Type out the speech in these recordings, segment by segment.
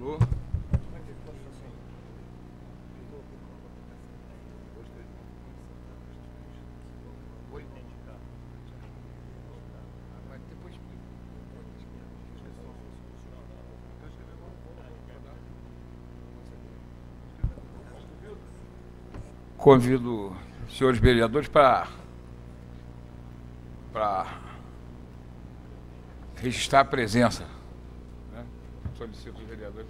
Alô? Convido os senhores vereadores para registrar a presença. Né? Solicito os vereadores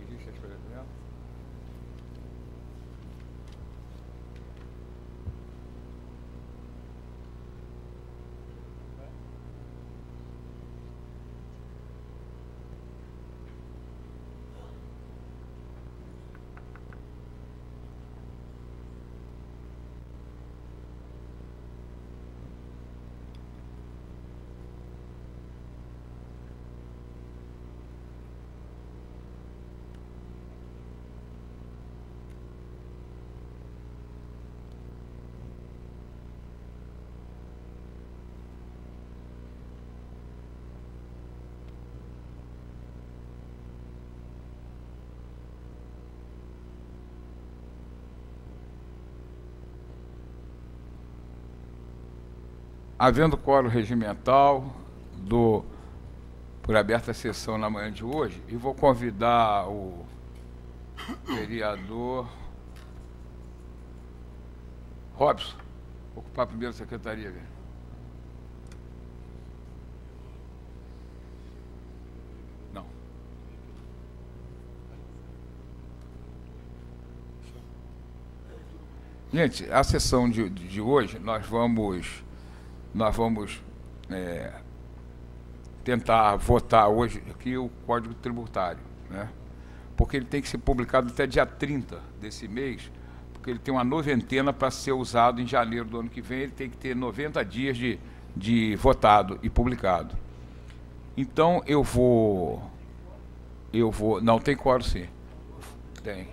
registrem as presenças. Havendo quórum regimental, dou por aberta a sessão na manhã de hoje e vou convidar o vereador Robson a ocupar a primeira secretaria. Não. Gente, a sessão de hoje nós vamos tentar votar hoje aqui o Código Tributário, né? Porque ele tem que ser publicado até dia 30 desse mês, porque ele tem uma noventena para ser usado em janeiro do ano que vem, ele tem que ter 90 dias de votado e publicado. Então eu vou... Não, tem quórum sim. Tem.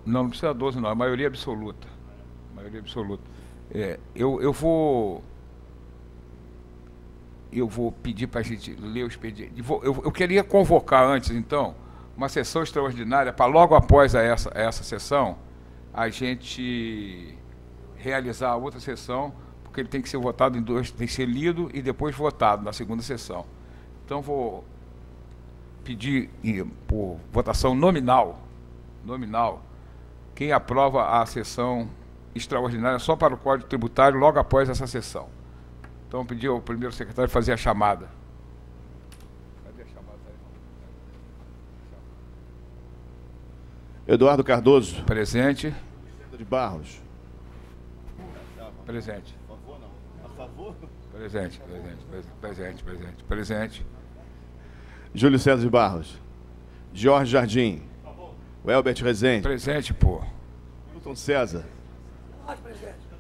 Não precisa 12 não, é maioria absoluta. Maioria absoluta. Eu vou pedir para a gente ler o expediente. Eu queria convocar antes, então, uma sessão extraordinária para logo após essa sessão a gente realizar a outra sessão, porque ele tem que ser votado em dois, tem que ser lido e depois votado na segunda sessão. Então, vou pedir por votação nominal, quem aprova a sessão extraordinária só para o Código Tributário logo após essa sessão. Então, pedi ao primeiro secretário fazer a chamada. Cadê a chamada aí? Eduardo Cardoso. Presente. De Barros. Presente. A favor, não. A favor? Presente. Júlio César de Barros. Jorge Jardim. Welbert Rezende. Presente, pô. Milton César.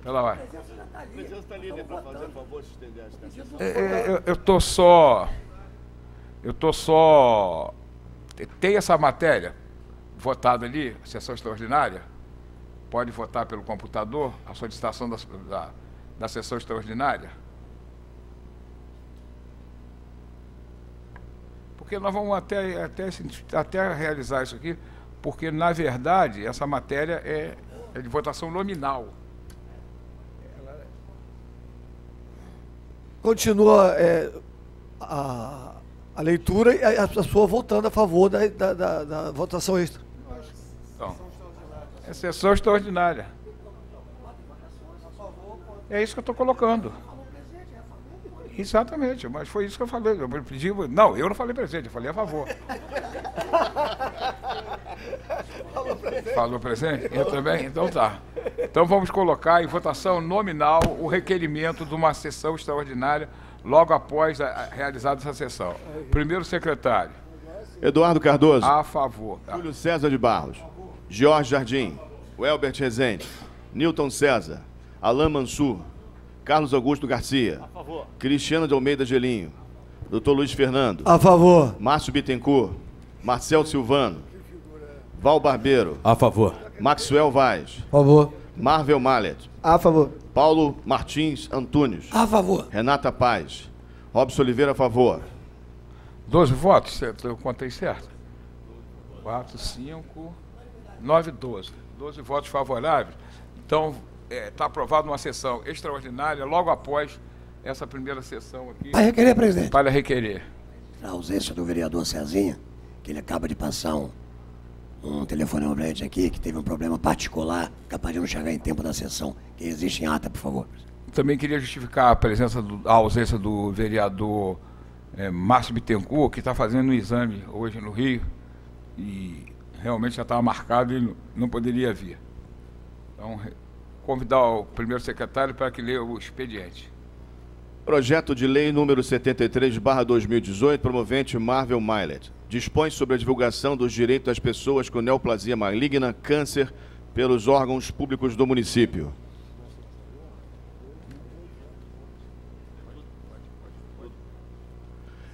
Pela hora. A presença está ali, né? Para fazer favor de estender a sessão. Eu tô só... Tem essa matéria votada ali, sessão extraordinária? Pode votar pelo computador a solicitação da sessão extraordinária? Porque nós vamos até realizar isso aqui, porque, na verdade, essa matéria é de votação nominal. Continua a leitura e a pessoa votando a favor da votação extra. Então, é sessão extraordinária. É isso que eu estou colocando. Exatamente, mas foi isso que eu falei. Eu pedi, não, eu não falei presente, eu falei a favor. Falou presente? Eu também? Então tá. Então vamos colocar em votação nominal o requerimento de uma sessão extraordinária logo após a realizada essa sessão. Primeiro secretário. Eduardo Cardoso. A favor. Júlio César de Barros. Jorge Jardim. Welbert Rezende. Nilton César. Alain Mansur. Carlos Augusto Garcia. A favor. Cristiano de Almeida Gelinho. Dr. Luiz Fernando. A favor. Márcio Bittencourt. Marcel Silvano. Val Barbeiro. A favor. Maxwell Vaz. A favor. Marvel Mallet. A favor. Paulo Martins Antunes. A favor. Renata Paz. Robson Oliveira a favor. 12 votos, eu contei certo? 4, 5, 9, 12. 12 votos favoráveis. Então, está aprovado uma sessão extraordinária logo após essa primeira sessão aqui. Para requerer, presidente. Para requerer. A ausência do vereador Cezinha, que ele acaba de passar um telefonema para a gente aqui, que teve um problema particular, capaz de não chegar em tempo da sessão, que existe em ata, por favor. Também queria justificar a ausência do vereador Márcio Bittencourt, que está fazendo um exame hoje no Rio, e realmente já estava marcado e não poderia vir. Então, convidar o primeiro secretário para que leia o expediente. Projeto de lei número 73/2018, promovente Marvel Milet. Dispõe sobre a divulgação dos direitos das pessoas com neoplasia maligna, câncer, pelos órgãos públicos do município.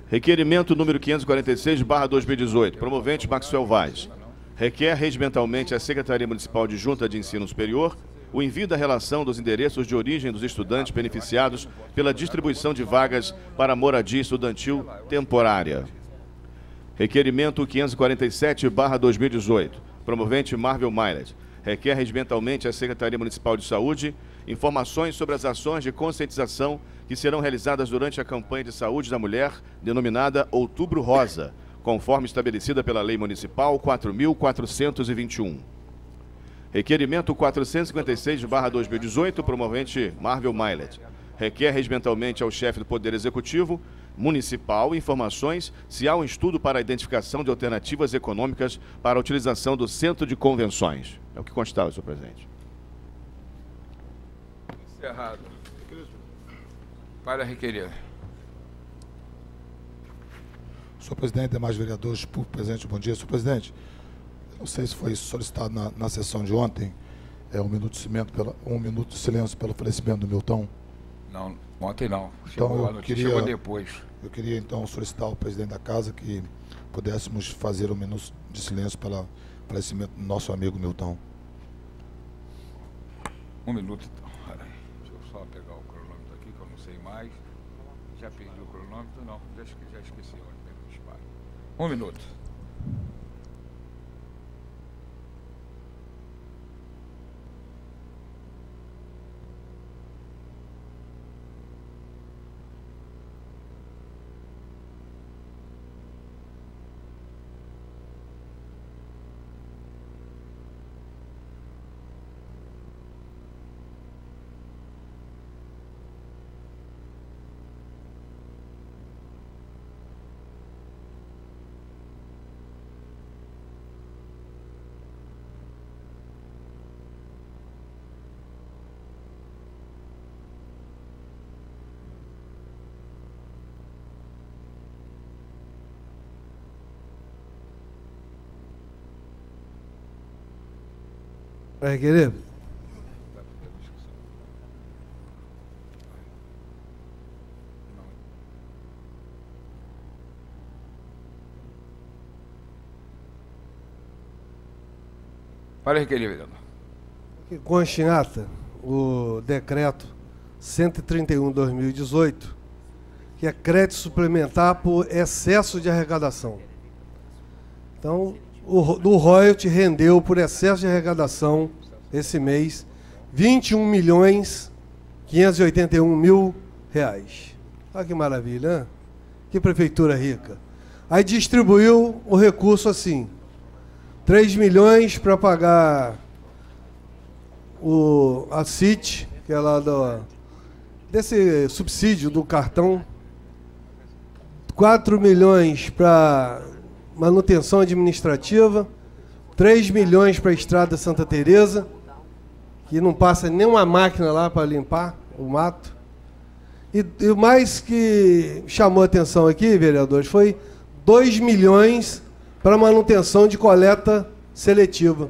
Requerimento número 546/2018, promovente Maxwell Vaz. Requer regimentalmente à Secretaria Municipal de Junta de Ensino Superior o envio da relação dos endereços de origem dos estudantes beneficiados pela distribuição de vagas para moradia estudantil temporária. Requerimento 547/2018, promovente Marvel Milet. Requer regimentalmente à Secretaria Municipal de Saúde informações sobre as ações de conscientização que serão realizadas durante a campanha de saúde da mulher, denominada Outubro Rosa, conforme estabelecida pela Lei Municipal 4.421. Requerimento 456/2018, promovente Marvel Milet. Requer regimentalmente ao chefe do Poder Executivo Municipal informações se há um estudo para a identificação de alternativas econômicas para a utilização do Centro de Convenções. É o que constava, senhor presidente. Encerrado. Para requerer. Senhor presidente, demais vereadores, público presente, bom dia. Senhor presidente, não sei se foi solicitado na sessão de ontem um minuto de silêncio pelo falecimento do Milton. Não, ontem não. Então, Chegou depois. Eu queria então solicitar ao presidente da casa que pudéssemos fazer um minuto de silêncio pelo falecimento do nosso amigo Milton. Um minuto, então. Peraí. Deixa eu só pegar o cronômetro aqui, que eu não sei mais. Já perdi o cronômetro? Não, já esqueci. Olha, o disparo. Um minuto. Para requerer? Para requerer, vereador. Que conste em ata o decreto 131/2018, que é crédito suplementar por excesso de arrecadação. Então, do royalty rendeu por excesso de arrecadação esse mês R$21.581.000. Olha que maravilha, né? Que prefeitura rica. Aí distribuiu o recurso assim: 3 milhões para pagar a CIT, que é lá desse subsídio do cartão, 4 milhões para manutenção administrativa, 3 milhões para a Estrada Santa Teresa, que não passa nenhuma máquina lá para limpar o mato. E o mais que chamou a atenção aqui, vereadores, foi 2 milhões para manutenção de coleta seletiva.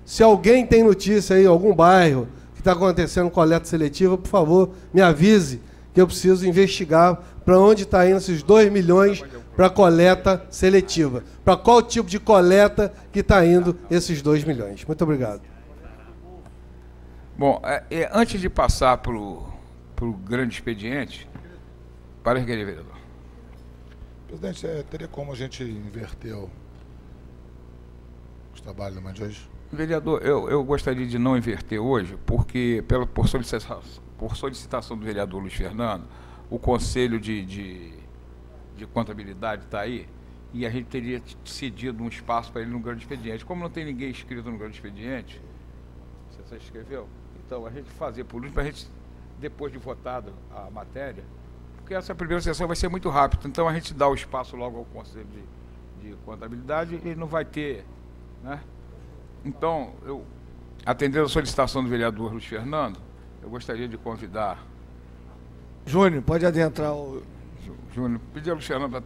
Se alguém tem notícia aí, algum bairro que está acontecendo coleta seletiva, por favor, me avise, que eu preciso investigar para onde está indo esses 2 milhões para coleta seletiva. Para qual tipo de coleta que está indo esses 2 milhões. Muito obrigado. Bom, antes de passar para o grande expediente, para requerer, vereador. Presidente, teria como a gente inverter trabalho da manhã de hoje? Vereador, eu gostaria de não inverter hoje, porque por solicitação do vereador Luiz Fernando, o Conselho de Contabilidade está aí, e a gente teria cedido um espaço para ele no grande expediente. Como não tem ninguém inscrito no grande expediente, você escreveu? Então, a gente fazer por último, para a gente, depois de votado a matéria, porque essa primeira sessão vai ser muito rápida, então a gente dá o espaço logo ao Conselho de Contabilidade e não vai ter, né? Então, atendendo a solicitação do vereador Luiz Fernando, eu gostaria de convidar... Júnior, pode adentrar o... Júnior, pedir ao Luiz Fernando para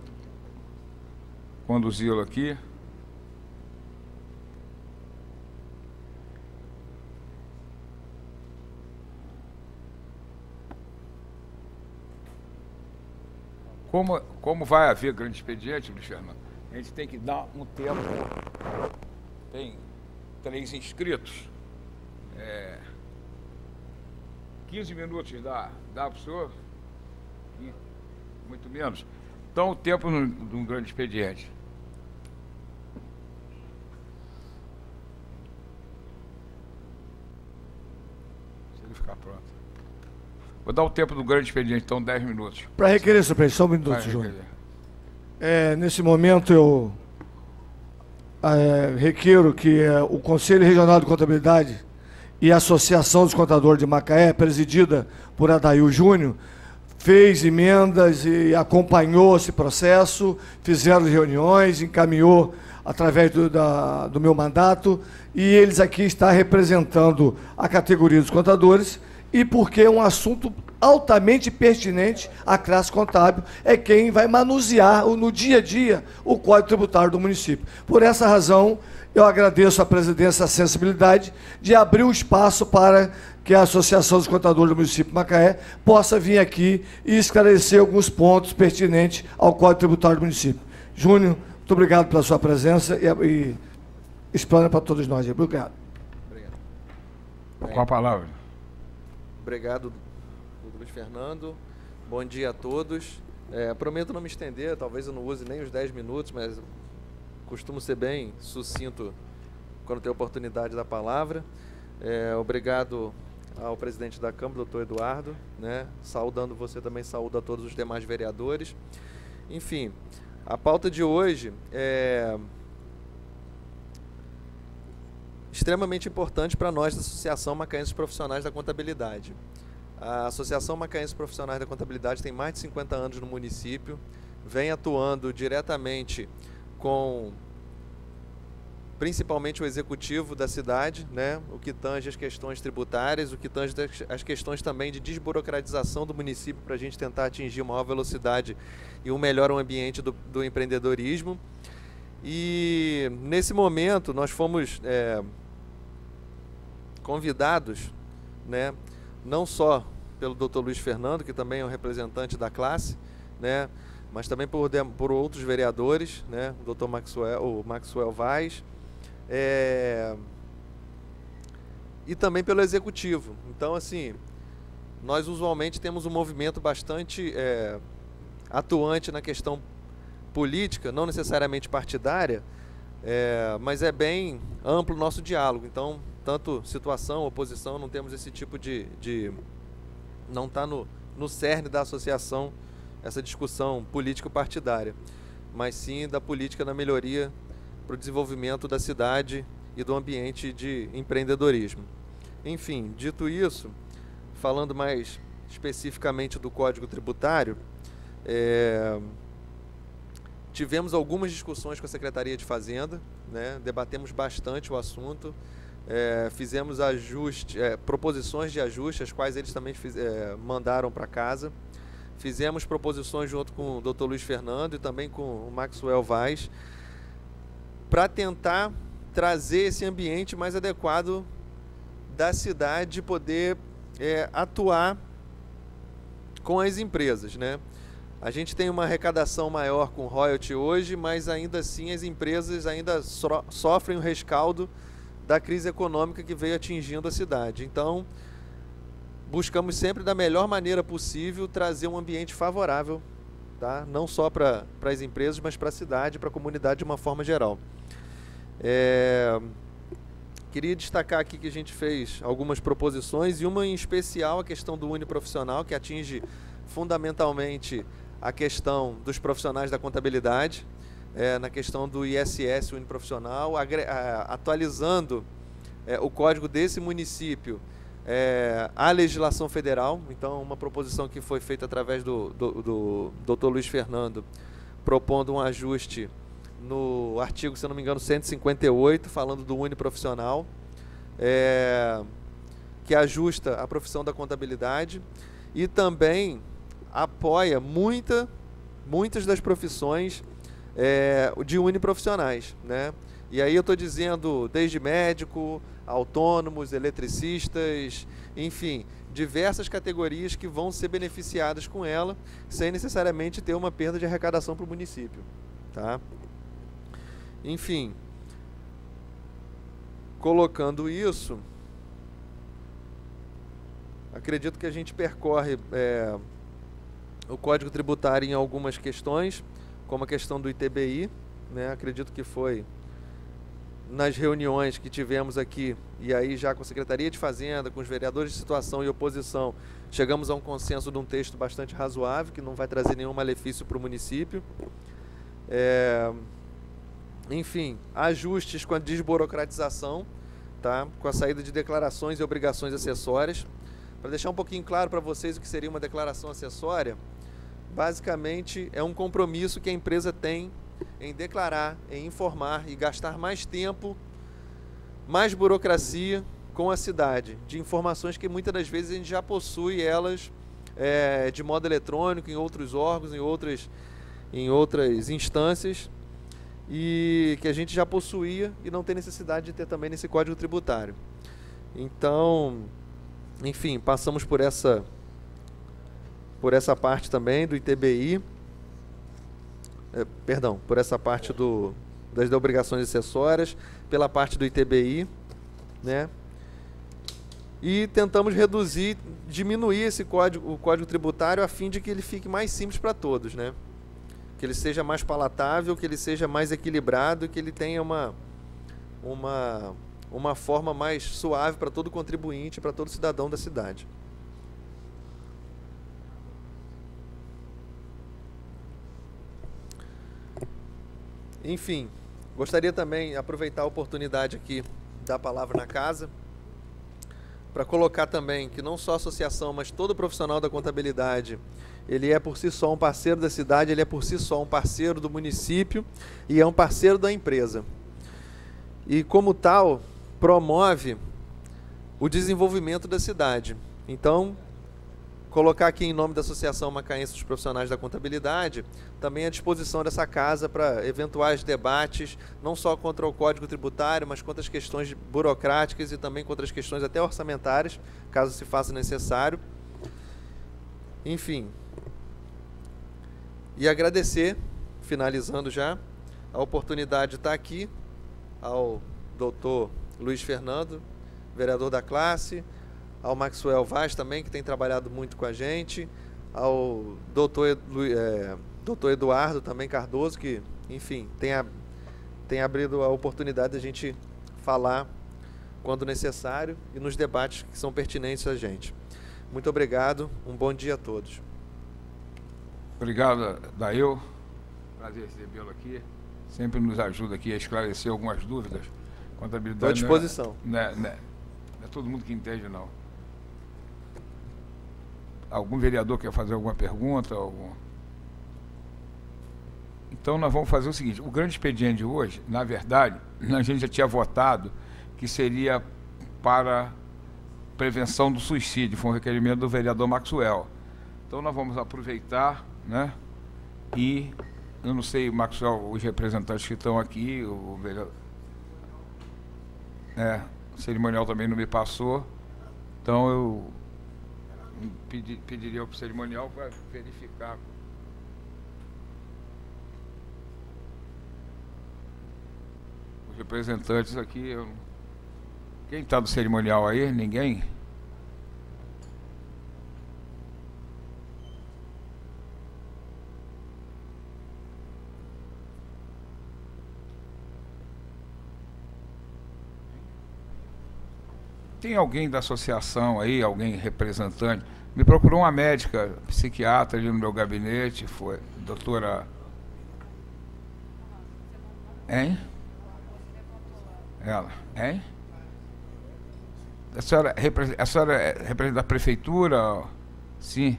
conduzi-lo aqui. Como vai haver grande expediente, Luiz Fernando, a gente tem que dar um tempo. Tem 3 inscritos. 15 minutos dá para o senhor? Muito menos. Então, o tempo de um grande expediente. Se ele ficar pronto. Vou dar o tempo do grande expediente, então 10 minutos. Para requerer, senhor presidente, só um minuto, Júnior. Nesse momento, eu requeiro que o Conselho Regional de Contabilidade e a Associação dos Contadores de Macaé, presidida por Adail Júnior, fez emendas e acompanhou esse processo, fizeram reuniões, encaminhou através do meu mandato, e eles aqui estão representando a categoria dos contadores, e porque é um assunto altamente pertinente à classe contábil, é quem vai manusear no dia a dia o Código Tributário do município. Por essa razão, eu agradeço à presidência a sensibilidade de abrir um espaço para que a Associação dos Contadores do município de Macaé possa vir aqui e esclarecer alguns pontos pertinentes ao Código Tributário do município. Júnior, muito obrigado pela sua presença e explana para todos nós. Obrigado. Com a palavra. Obrigado, Luiz Fernando. Bom dia a todos. Prometo não me estender, talvez eu não use nem os 10 minutos, mas costumo ser bem sucinto quando tenho oportunidade da palavra. Obrigado ao presidente da Câmara, doutor Eduardo, né? Saudando você também, saúdo a todos os demais vereadores. Enfim, a pauta de hoje é extremamente importante para nós da Associação Macaense Profissionais da Contabilidade. A Associação Macaense Profissionais da Contabilidade tem mais de 50 anos no município, vem atuando diretamente com principalmente o executivo da cidade, né? O que tange as questões tributárias, o que tange as questões também de desburocratização do município para a gente tentar atingir maior velocidade e um melhor ambiente do empreendedorismo. E nesse momento nós fomos convidados, né, não só pelo Dr. Luiz Fernando, que também é um representante da classe, né, mas também por outros vereadores, né, o Dr. Maxwell Vaz, e também pelo executivo. Então, assim, nós usualmente temos um movimento bastante atuante na questão política, não necessariamente partidária, mas é bem amplo o nosso diálogo. Então, tanto situação, oposição, não temos esse tipo de não está no cerne da associação essa discussão político-partidária, mas sim da política na melhoria para o desenvolvimento da cidade e do ambiente de empreendedorismo. Enfim, dito isso, falando mais especificamente do Código Tributário, tivemos algumas discussões com a Secretaria de Fazenda, né? Debatemos bastante o assunto, fizemos proposições de ajuste, as quais eles também mandaram para casa. Fizemos proposições junto com o Dr. Luiz Fernando e também com o Maxwell Vaz, para tentar trazer esse ambiente mais adequado da cidade de poder atuar com as empresas, né? A gente tem uma arrecadação maior com royalty hoje, mas ainda assim as empresas ainda sofrem o rescaldo da crise econômica que veio atingindo a cidade. Então, buscamos sempre da melhor maneira possível trazer um ambiente favorável, tá? Não só para as empresas, mas para a cidade, para a comunidade de uma forma geral. Queria destacar aqui que a gente fez algumas proposições, e uma em especial a questão do uniprofissional, que atinge fundamentalmente a questão dos profissionais da contabilidade, na questão do ISS uniprofissional, atualizando o código desse município à legislação federal. Então, uma proposição que foi feita através do Dr. Luiz Fernando, propondo um ajuste no artigo, se eu não me engano, 158, falando do uniprofissional, que ajusta a profissão da contabilidade e também apoia muitas das profissões de uniprofissionais, né? E aí eu estou dizendo desde médico, autônomos, eletricistas, enfim, diversas categorias que vão ser beneficiadas com ela, sem necessariamente ter uma perda de arrecadação para o município, tá? Enfim, colocando isso, acredito que a gente percorre o Código Tributário em algumas questões, como a questão do ITBI, né? Acredito que foi nas reuniões que tivemos aqui, e aí já com a Secretaria de Fazenda, com os vereadores de situação e oposição, chegamos a um consenso de um texto bastante razoável, que não vai trazer nenhum malefício para o município. Enfim, ajustes com a desburocratização, tá? Com a saída de declarações e obrigações acessórias. Para deixar um pouquinho claro para vocês o que seria uma declaração acessória, basicamente é um compromisso que a empresa tem em declarar, em informar e gastar mais tempo, mais burocracia com a cidade, de informações que muitas das vezes a gente já possui elas de modo eletrônico, em outros órgãos, em outras instâncias, e que a gente já possuía e não tem necessidade de ter também nesse Código Tributário. Então, enfim, passamos por essa parte também do ITBI, por essa parte das obrigações acessórias, pela parte do ITBI, né? E tentamos diminuir o Código Tributário a fim de que ele fique mais simples para todos, né? Que ele seja mais palatável, que ele seja mais equilibrado, que ele tenha uma forma mais suave para todo contribuinte, para todo cidadão da cidade. Enfim, gostaria também de aproveitar a oportunidade aqui da palavra na casa para colocar também que não só a associação, mas todo profissional da contabilidade, ele é por si só um parceiro da cidade, ele é por si só um parceiro do município e é um parceiro da empresa. E como tal, promove o desenvolvimento da cidade. Então, colocar aqui em nome da Associação Macaense dos Profissionais da Contabilidade, também à disposição dessa casa para eventuais debates, não só contra o Código Tributário, mas contra as questões burocráticas e também contra as questões até orçamentárias, caso se faça necessário. Enfim, e agradecer, finalizando já, a oportunidade de estar aqui, ao doutor Luiz Fernando, vereador da classe, ao Maxwell Vaz também, que tem trabalhado muito com a gente, ao doutor Eduardo também Cardoso, que, enfim, tem abrido a oportunidade de a gente falar quando necessário e nos debates que são pertinentes a gente. Muito obrigado, um bom dia a todos. Obrigado, Dail. Prazer recebê-lo aqui. Sempre nos ajuda aqui a esclarecer algumas dúvidas. Contabilidade. Estou à disposição. Não é todo mundo que entende, não. Algum vereador quer fazer alguma pergunta? Então, nós vamos fazer o seguinte. O grande expediente de hoje, na verdade, a gente já tinha votado que seria para prevenção do suicídio. Foi um requerimento do vereador Maxwell. Então, nós vamos aproveitar, né? E, eu não sei, Maxwell, os representantes que estão aqui, o vereador... o cerimonial também não me passou. Então, eu pediria para o cerimonial para verificar. Os representantes aqui... Quem está do cerimonial aí? Ninguém? tem alguém da associação aí, alguém representante? Me procurou uma médica, psiquiatra ali no meu gabinete, foi doutora... Hein? Ela, hein? A senhora é representante da prefeitura? Sim.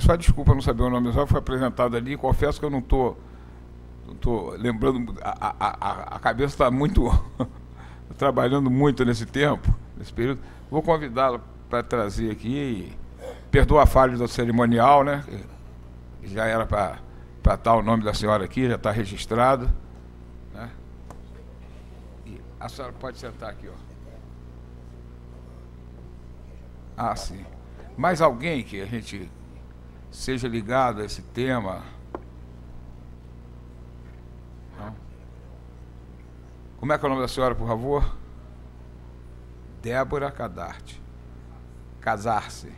Só desculpa não saber o nome, só foi apresentado ali, confesso que eu não estou lembrando, a cabeça está muito, trabalhando muito nesse tempo, nesse período. Vou convidá-la para trazer aqui, e perdoa a falha do cerimonial, né? Já era para estar o nome da senhora aqui, já está registrado, né? E a senhora pode sentar aqui, ó. Ah, sim. Mais alguém que a gente seja ligado a esse tema? Não? Como é que é o nome da senhora, por favor? Débora Cadarte. Casar-se.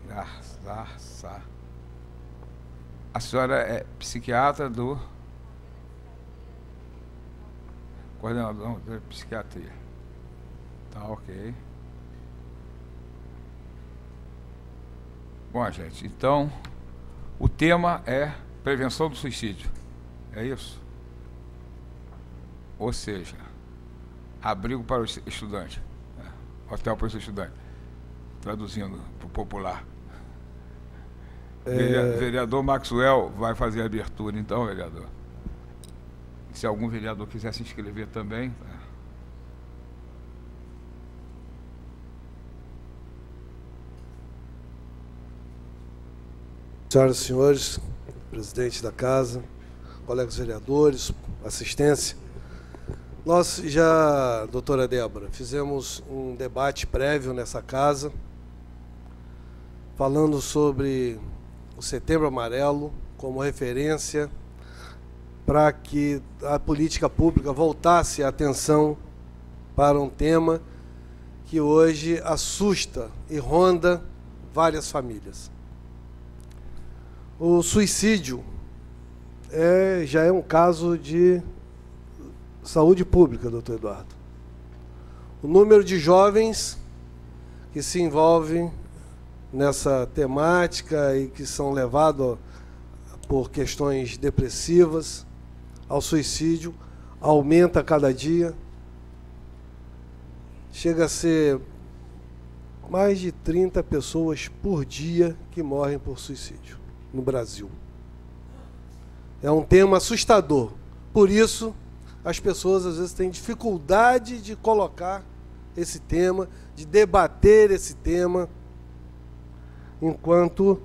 Casar-se. A senhora é psiquiatra do... Coordenador de psiquiatria. Tá, ok. Bom, gente, então, o tema é prevenção do suicídio. É isso? Ou seja, abrigo para o estudante. Hotel para o estudante. Traduzindo para o popular. Vereador Maxwell vai fazer a abertura, então, vereador. Se algum vereador quiser se inscrever também... Senhoras e senhores, presidente da casa, colegas vereadores, assistência, nós já, doutora Débora, fizemos um debate prévio nessa casa, falando sobre o Setembro Amarelo como referência para que a política pública voltasse a atenção para um tema que hoje assusta e ronda várias famílias. O suicídio já é um caso de saúde pública, doutor Eduardo. O número de jovens que se envolvem nessa temática e que são levados por questões depressivas ao suicídio aumenta a cada dia. Chega a ser mais de 30 pessoas por dia que morrem por suicídio no Brasil. É um tema assustador. Por isso, as pessoas às vezes têm dificuldade de colocar esse tema, de debater esse tema, enquanto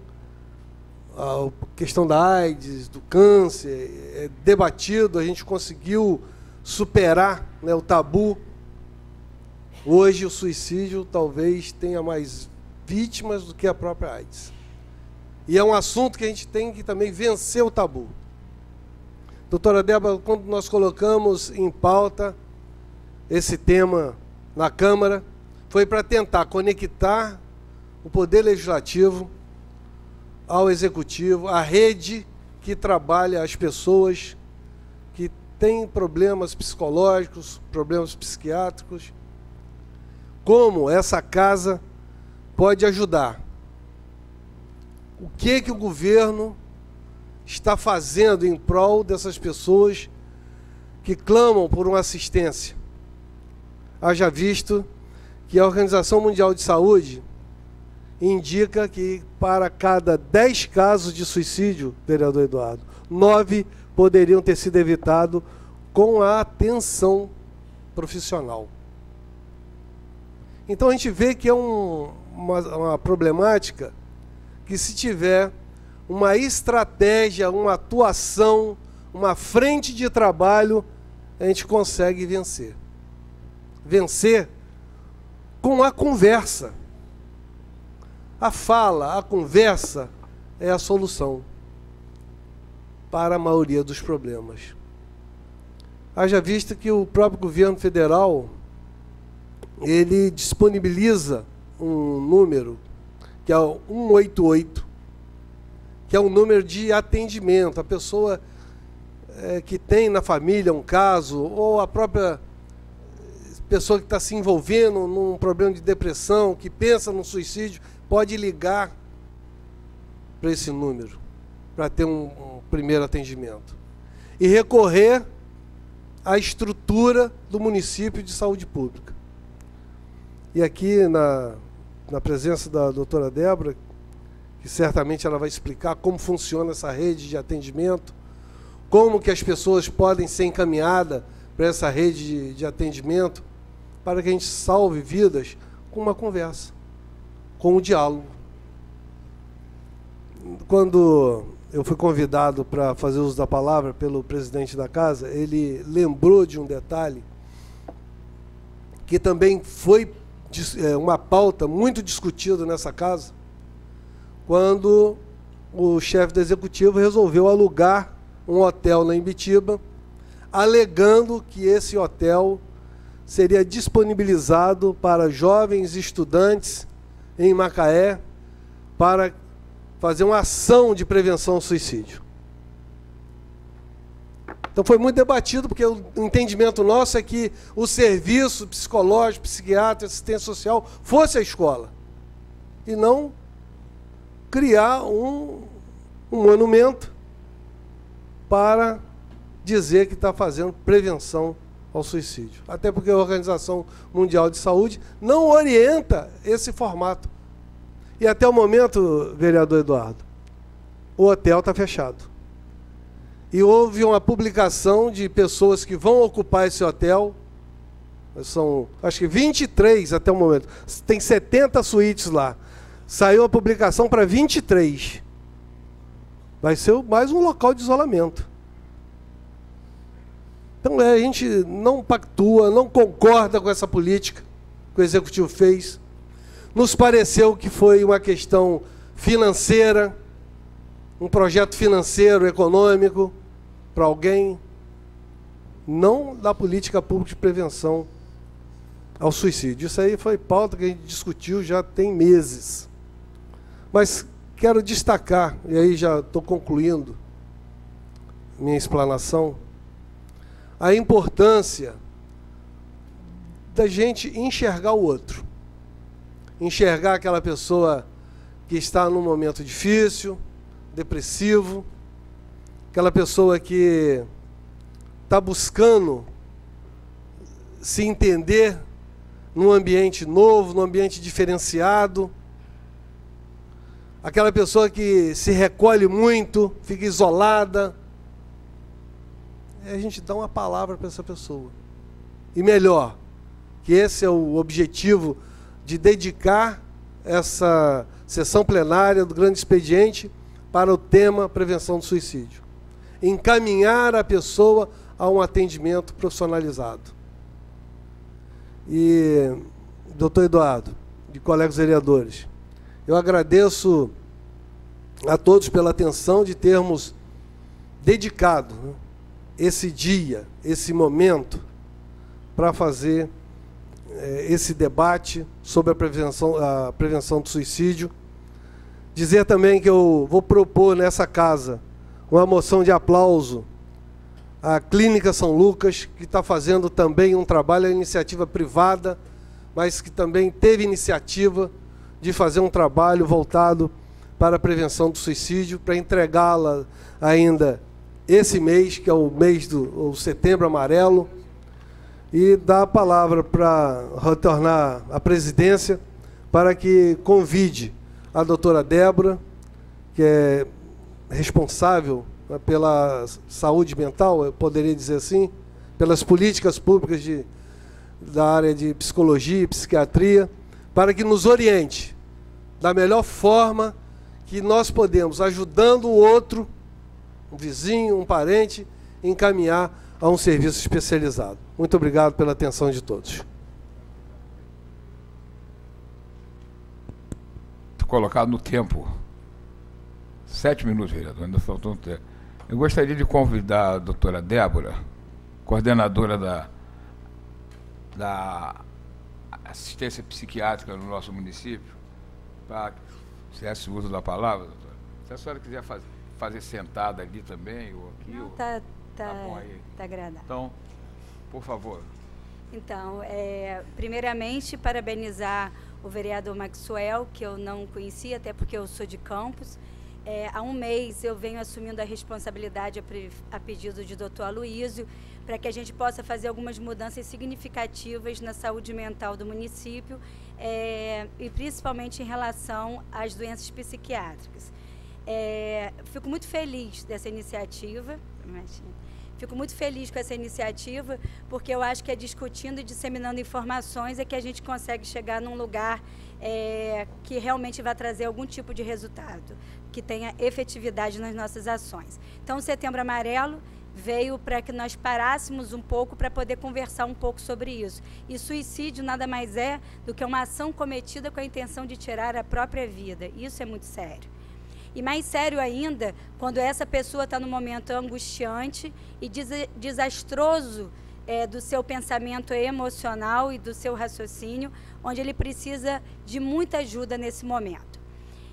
a questão da AIDS, do câncer, é debatido, a gente conseguiu superar, né, o tabu. Hoje o suicídio talvez tenha mais vítimas do que a própria AIDS. E é um assunto que a gente tem que também vencer o tabu. Doutora Débora, quando nós colocamos em pauta esse tema na Câmara, foi para tentar conectar o Poder Legislativo ao Executivo, a rede que trabalha as pessoas que têm problemas psicológicos, problemas psiquiátricos, como essa casa pode ajudar. O que o governo está fazendo em prol dessas pessoas que clamam por uma assistência? Haja visto que a Organização Mundial de Saúde indica que para cada 10 casos de suicídio, vereador Eduardo, 9 poderiam ter sido evitados com a atenção profissional. Então a gente vê que é uma problemática que, se tiver uma estratégia, uma atuação, uma frente de trabalho, a gente consegue vencer. Vencer com a conversa. A fala, a conversa é a solução para a maioria dos problemas. Haja visto que o próprio governo federal, ele disponibiliza um número, que é o 188, que é um número de atendimento. A pessoa que tem na família um caso, ou a própria pessoa que está se envolvendo num problema de depressão, que pensa no suicídio, pode ligar para esse número, para ter um primeiro atendimento. E recorrer à estrutura do município de saúde pública. E aqui, na presença da doutora Débora, que certamente ela vai explicar como funciona essa rede de atendimento, como que as pessoas podem ser encaminhadas para essa rede de atendimento, para que a gente salve vidas com uma conversa, com um diálogo. Quando eu fui convidado para fazer uso da palavra pelo presidente da casa, ele lembrou de um detalhe que também foi uma pauta muito discutida nessa casa, quando o chefe do executivo resolveu alugar um hotel na Imbitiba, alegando que esse hotel seria disponibilizado para jovens estudantes em Macaé para fazer uma ação de prevenção ao suicídio. Então foi muito debatido, porque o entendimento nosso é que o serviço psicológico, psiquiatra, assistência social fosse a escola, e não criar um monumento para dizer que está fazendo prevenção ao suicídio. Até porque a Organização Mundial de Saúde não orienta esse formato. E até o momento, vereador Eduardo, o hotel está fechado. E houve uma publicação de pessoas que vão ocupar esse hotel. São, acho que 23 até o momento. Tem 70 suítes lá. Saiu a publicação para 23. Vai ser mais um local de isolamento. Então a gente não pactua, não concorda com essa política que o Executivo fez. Nos pareceu que foi uma questão financeira, um projeto financeiro, econômico, para alguém, não da política pública de prevenção ao suicídio. Isso aí foi pauta que a gente discutiu já tem meses. Mas quero destacar, e aí já estou concluindo minha explanação, a importância da gente enxergar o outro. Enxergar aquela pessoa que está num momento difícil, depressivo, aquela pessoa que está buscando se entender num ambiente novo, num ambiente diferenciado, aquela pessoa que se recolhe muito, fica isolada. A gente dá uma palavra para essa pessoa. E melhor, que esse é o objetivo de dedicar essa sessão plenária do Grande Expediente para o tema prevenção do suicídio. Encaminhar a pessoa a um atendimento profissionalizado. E, doutor Eduardo, e colegas vereadores, eu agradeço a todos pela atenção de termos dedicado esse dia, esse momento, para fazer esse debate sobre a prevenção do suicídio. Dizer também que eu vou propor nessa casa uma moção de aplauso à Clínica São Lucas, que está fazendo também um trabalho, é iniciativa privada, mas que também teve iniciativa de fazer um trabalho voltado para a prevenção do suicídio, para entregá-la ainda esse mês, que é o mês do Setembro Amarelo, e dar a palavra para retornar à presidência, para que convide a doutora Débora, que é responsável pela saúde mental, eu poderia dizer assim, pelas políticas públicas da área de psicologia e psiquiatria, para que nos oriente da melhor forma que nós podemos, ajudando o outro, um vizinho, um parente, encaminhar a um serviço especializado. Muito obrigado pela atenção de todos. Estou colocado no tempo. 7 minutos, vereador, ainda faltou um tempo. Eu gostaria de convidar a doutora Débora, coordenadora da assistência psiquiátrica no nosso município, para, se é o uso da palavra, doutora, se a senhora quiser fazer sentada ali também, ou aqui... Não, ou... tá bom aí. Tá agradável. Então, por favor. Então, primeiramente, parabenizar o vereador Maxwell, que eu não conhecia, até porque eu sou de Campos. Há um mês eu venho assumindo a responsabilidade a pedido de Dr. Aloísio, para que a gente possa fazer algumas mudanças significativas na saúde mental do município, e principalmente em relação às doenças psiquiátricas. Fico muito feliz dessa iniciativa. Fico muito feliz com essa iniciativa, porque eu acho que é discutindo e disseminando informações é que a gente consegue chegar num lugar que realmente vai trazer algum tipo de resultado, que tenha efetividade nas nossas ações. Então, o Setembro Amarelo veio para que nós parássemos um pouco para poder conversar um pouco sobre isso. E suicídio nada mais é do que uma ação cometida com a intenção de tirar a própria vida. Isso é muito sério. E mais sério ainda, quando essa pessoa está num momento angustiante e desastroso do seu pensamento emocional e do seu raciocínio, onde ele precisa de muita ajuda nesse momento.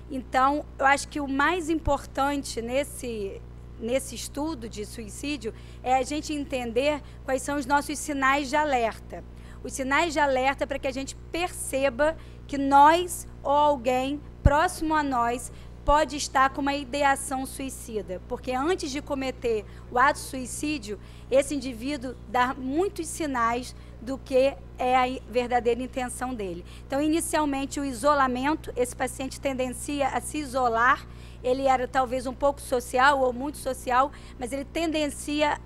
Então, eu acho que o mais importante nesse estudo de suicídio é a gente entender quais são os nossos sinais de alerta. Os sinais de alerta para que a gente perceba que nós ou alguém próximo a nós pode estar com uma ideação suicida, porque antes de cometer o ato suicídio, esse indivíduo dá muitos sinais do que é a verdadeira intenção dele. Então, inicialmente, o isolamento, esse paciente tendencia a se isolar, ele era talvez um pouco social ou muito social, mas ele tendencia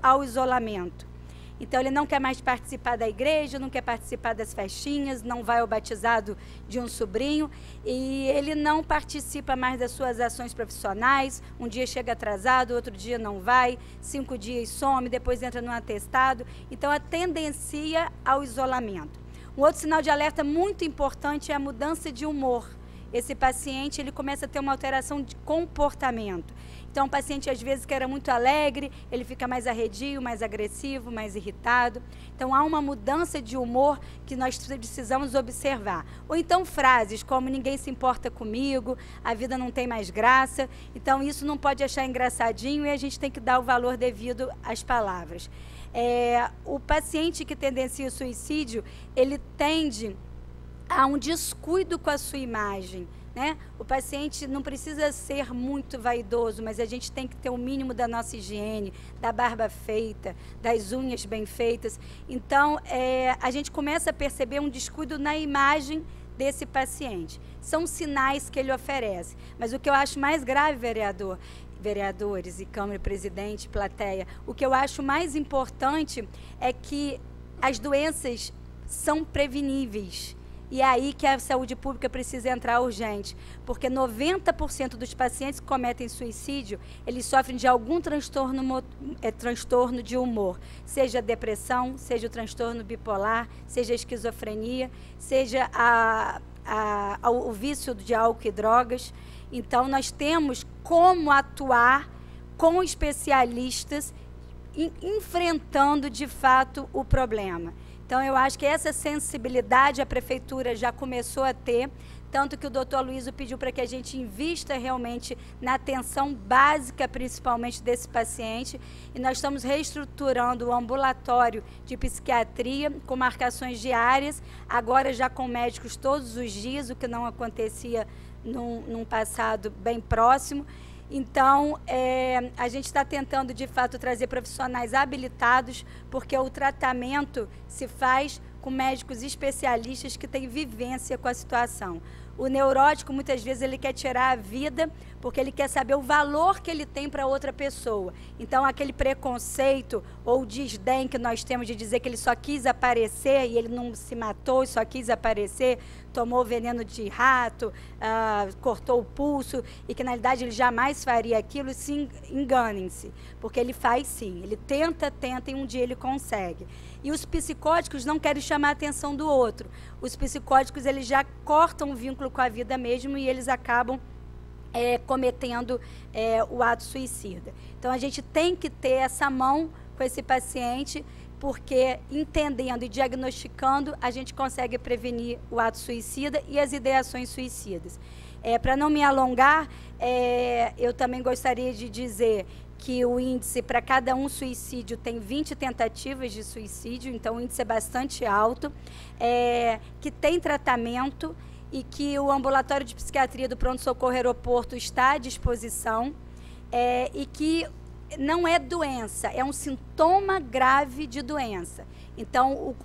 ao isolamento. Então, ele não quer mais participar da igreja, não quer participar das festinhas, não vai ao batizado de um sobrinho, e ele não participa mais das suas ações profissionais. Um dia chega atrasado, outro dia não vai, 5 dias some, depois entra no atestado. Então, a tendência ao isolamento. Um outro sinal de alerta muito importante é a mudança de humor. Esse paciente, ele começa a ter uma alteração de comportamento. Então, o paciente, às vezes, que era muito alegre, ele fica mais arredio, mais agressivo, mais irritado. Então, há uma mudança de humor que nós precisamos observar. Ou então, frases como ninguém se importa comigo, a vida não tem mais graça. Então, isso não pode achar engraçadinho e a gente tem que dar o valor devido às palavras. O paciente que tendencia o suicídio, ele tende a um descuido com a sua imagem, né? O paciente não precisa ser muito vaidoso, mas a gente tem que ter o mínimo da nossa higiene, da barba feita, das unhas bem feitas. Então, a gente começa a perceber um descuido na imagem desse paciente. São sinais que ele oferece. Mas o que eu acho mais grave, vereadores e Câmara, presidente, plateia, o que eu acho mais importante é que as doenças são preveníveis. E é aí que a saúde pública precisa entrar urgente, porque 90% dos pacientes que cometem suicídio, eles sofrem de algum transtorno de humor, seja depressão, seja o transtorno bipolar, seja a esquizofrenia, seja o vício de álcool e drogas. Então, nós temos como atuar com especialistas, enfrentando de fato o problema. Então, eu acho que essa sensibilidade a prefeitura já começou a ter, tanto que o doutor Aloísio pediu para que a gente invista realmente na atenção básica, principalmente desse paciente, e nós estamos reestruturando o ambulatório de psiquiatria com marcações diárias, agora já com médicos todos os dias, o que não acontecia num passado bem próximo. Então, a gente está tentando, de fato, trazer profissionais habilitados, porque o tratamento se faz com médicos especialistas que têm vivência com a situação. O neurótico, muitas vezes, ele quer tirar a vida porque ele quer saber o valor que ele tem para outra pessoa. Então, aquele preconceito ou desdém que nós temos de dizer que ele só quis aparecer e ele não se matou e só quis aparecer, tomou veneno de rato, cortou o pulso e que, na realidade, ele jamais faria aquilo, se enganem-se, porque ele faz sim, ele tenta e um dia ele consegue. E os psicóticos não querem chamar a atenção do outro. Os psicóticos, eles já cortam o vínculo com a vida mesmo e eles acabam cometendo o ato suicida. Então, a gente tem que ter essa mão com esse paciente, porque entendendo e diagnosticando, a gente consegue prevenir o ato suicida e as ideações suicidas. Para não me alongar, eu também gostaria de dizer que o índice, para cada um suicídio, tem 20 tentativas de suicídio, então o índice é bastante alto, que tem tratamento e que o ambulatório de psiquiatria do Pronto-Socorro Aeroporto está à disposição, e que não é doença, é um sintoma grave de doença. Então,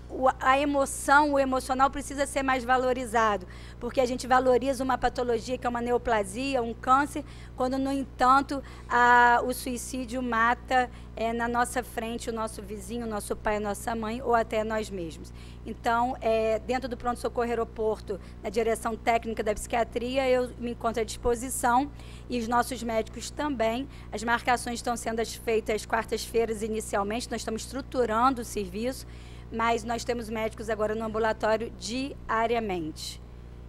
a emoção, o emocional precisa ser mais valorizado, porque a gente valoriza uma patologia que é uma neoplasia, um câncer, quando, no entanto, o suicídio mata na nossa frente o nosso vizinho, o nosso pai, a nossa mãe, ou até nós mesmos. Então, dentro do Pronto-Socorro Aeroporto, na direção técnica da psiquiatria, eu me encontro à disposição, e os nossos médicos também. As marcações estão sendo feitas às quartas-feiras inicialmente, nós estamos estruturando o serviço, mas nós temos médicos agora no ambulatório diariamente.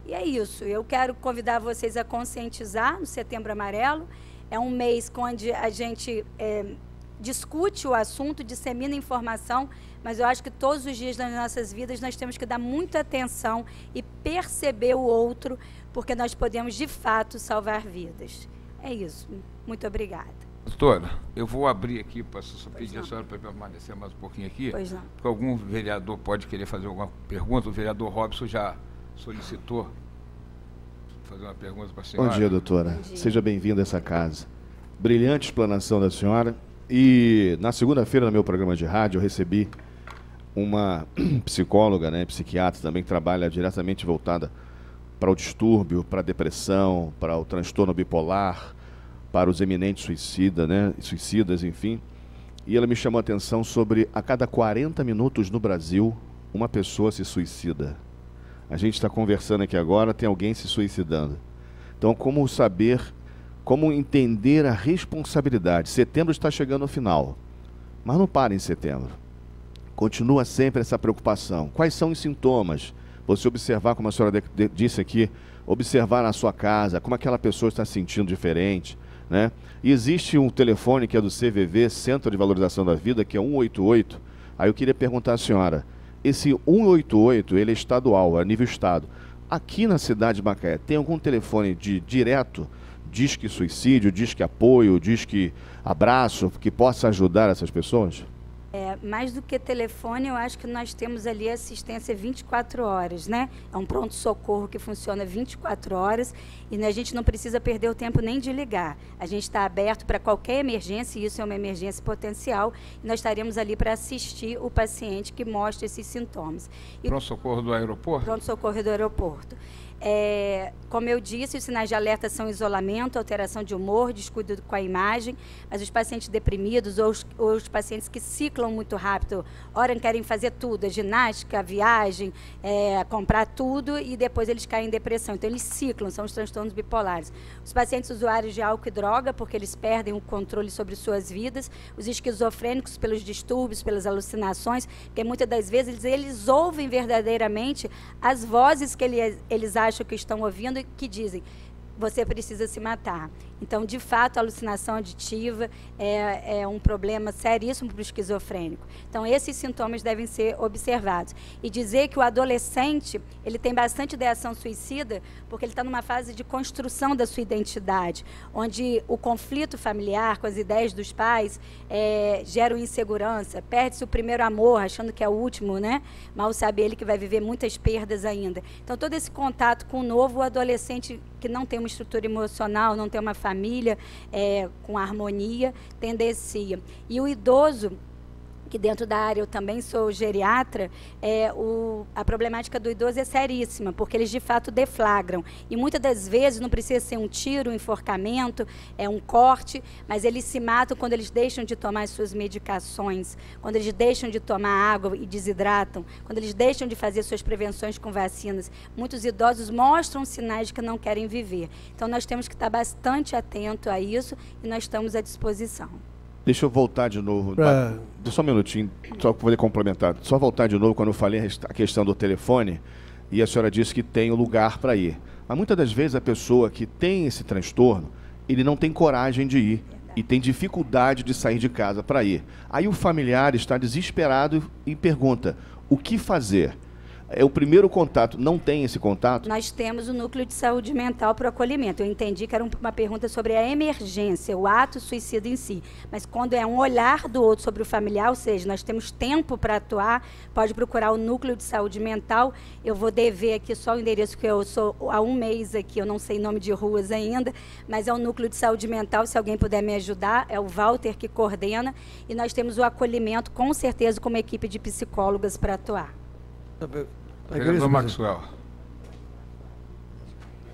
E é isso, eu quero convidar vocês a conscientizar no Setembro Amarelo. É um mês onde a gente discute o assunto, dissemina informação, mas eu acho que todos os dias das nossas vidas nós temos que dar muita atenção e perceber o outro, porque nós podemos, de fato, salvar vidas. É isso. Muito obrigada. Doutora, eu vou abrir aqui, para pedir a senhora para permanecer mais um pouquinho aqui, pois não, porque algum vereador pode querer fazer alguma pergunta. O vereador Robson já solicitou fazer uma pergunta para a senhora. Bom dia, doutora. Bom dia. Seja bem-vinda a essa casa. Brilhante explanação da senhora. E na segunda-feira, no meu programa de rádio, eu recebi uma psicóloga, psiquiatra também, que trabalha diretamente voltada para o distúrbio, para a depressão, para o transtorno bipolar, para os eminentes suicidas, enfim. E ela me chamou a atenção sobre, a cada 40 minutos no Brasil, uma pessoa se suicida. A gente está conversando aqui agora, tem alguém se suicidando. Então, como saber, como entender a responsabilidade? Setembro está chegando ao final, mas não para em setembro. Continua sempre essa preocupação. Quais são os sintomas? Você observar, como a senhora disse aqui, observar na sua casa, como aquela pessoa está se sentindo diferente, né? E existe um telefone que é do CVV, Centro de Valorização da Vida, que é 188. Aí eu queria perguntar à senhora, esse 188, ele é estadual, é nível estado. Aqui na cidade de Macaé, tem algum telefone de direto, disque suicídio, disque apoio, disque abraço, que possa ajudar essas pessoas? Mais do que telefone, eu acho que nós temos ali assistência 24 horas, né? É um pronto-socorro que funciona 24 horas e a gente não precisa perder o tempo nem de ligar. A gente está aberto para qualquer emergência, e isso é uma emergência potencial, e nós estaremos ali para assistir o paciente que mostra esses sintomas. Pronto-socorro do aeroporto? Pronto-socorro do aeroporto. Como eu disse, os sinais de alerta são isolamento, alteração de humor, descuido com a imagem, mas os pacientes deprimidos ou os pacientes que ciclam muito rápido, ora querem fazer tudo, a ginástica, a viagem, comprar tudo e depois eles caem em depressão. Então eles ciclam, são os transtornos bipolares. Os pacientes usuários de álcool e droga, porque eles perdem o controle sobre suas vidas, os esquizofrênicos pelos distúrbios, pelas alucinações, porque muitas das vezes eles ouvem verdadeiramente as vozes que eles acham que estão ouvindo e que dizem: você precisa se matar. Então, de fato, a alucinação aditiva é um problema seríssimo para o esquizofrênico. Então, esses sintomas devem ser observados. E dizer que o adolescente ele tem bastante ideação suicida porque ele está numa fase de construção da sua identidade, onde o conflito familiar com as ideias dos pais gera insegurança, perde-se o primeiro amor, achando que é o último, né? Mal sabe ele que vai viver muitas perdas ainda. Então, todo esse contato com o novo adolescente que não tem uma estrutura emocional, não tem uma família com harmonia, tendencia. E o idoso, que dentro da área eu também sou geriatra, a problemática do idoso é seríssima, porque eles de fato deflagram. E muitas das vezes não precisa ser um tiro, um enforcamento, um corte, mas eles se matam quando eles deixam de tomar as suas medicações, quando eles deixam de tomar água e desidratam, quando eles deixam de fazer suas prevenções com vacinas. Muitos idosos mostram sinais de que não querem viver. Então nós temos que estar bastante atento a isso e nós estamos à disposição. Deixa eu voltar de novo. Só um minutinho, só para poder complementar. Só voltar de novo quando eu falei a questão do telefone e a senhora disse que tem o lugar para ir. Mas muitas das vezes a pessoa que tem esse transtorno, ele não tem coragem de ir e tem dificuldade de sair de casa para ir. Aí o familiar está desesperado e pergunta: o que fazer? É o primeiro contato. Não tem esse contato? Nós temos o núcleo de saúde mental para o acolhimento. Eu entendi que era uma pergunta sobre a emergência, o ato suicida em si. Mas quando é um olhar do outro sobre o familiar, ou seja, nós temos tempo para atuar, pode procurar o núcleo de saúde mental. Eu vou dever aqui só o endereço, que eu sou há um mês aqui, eu não sei nome de ruas ainda, mas é o núcleo de saúde mental, se alguém puder me ajudar, é o Walter que coordena, e nós temos o acolhimento, com certeza, com uma equipe de psicólogas para atuar. Vereador Maxwell.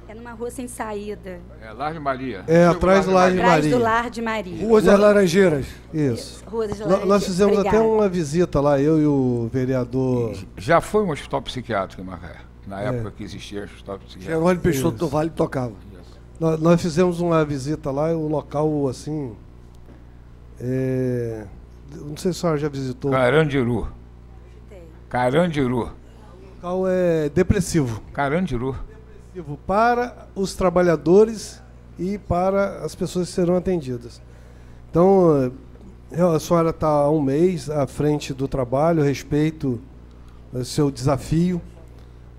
É numa rua sem saída. É Lar de Maria. É, atrás do Lar de Atrás Maria. do Lar de Maria. Ruas das Laranjeiras. Isso. Rua das Laranjeiras. Nós fizemos até Obrigada. uma visita lá, eu e o vereador... Já foi um hospital psiquiátrico em Macaé, na época que existia hospital psiquiátrico. Jerônimo Peixoto Isso. do Vale tocava. Nós fizemos uma visita lá, e o local, assim... não sei se a senhora já visitou. Carandiru. Tem. Carandiru. O local é depressivo. Carandiru. Depressivo para os trabalhadores e para as pessoas que serão atendidas. Então, a senhora está há um mês à frente do trabalho, respeito o seu desafio,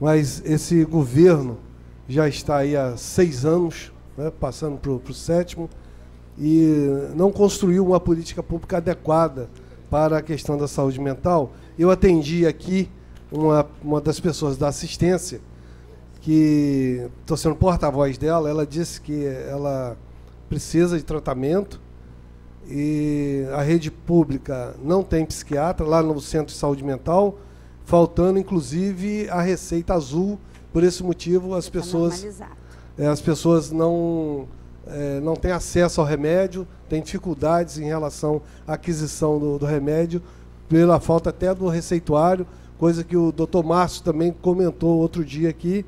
mas esse governo já está aí há 6 anos, né, passando para o 7º, e não construiu uma política pública adequada para a questão da saúde mental. Eu atendi aqui uma das pessoas da assistência, que estou sendo porta-voz dela, ela disse que ela precisa de tratamento e a rede pública não tem psiquiatra, lá no Centro de Saúde Mental, faltando inclusive a receita azul. Por esse motivo as pessoas não têm acesso ao remédio, têm dificuldades em relação à aquisição do remédio, pela falta até do receituário, coisa que o doutor Márcio também comentou outro dia aqui.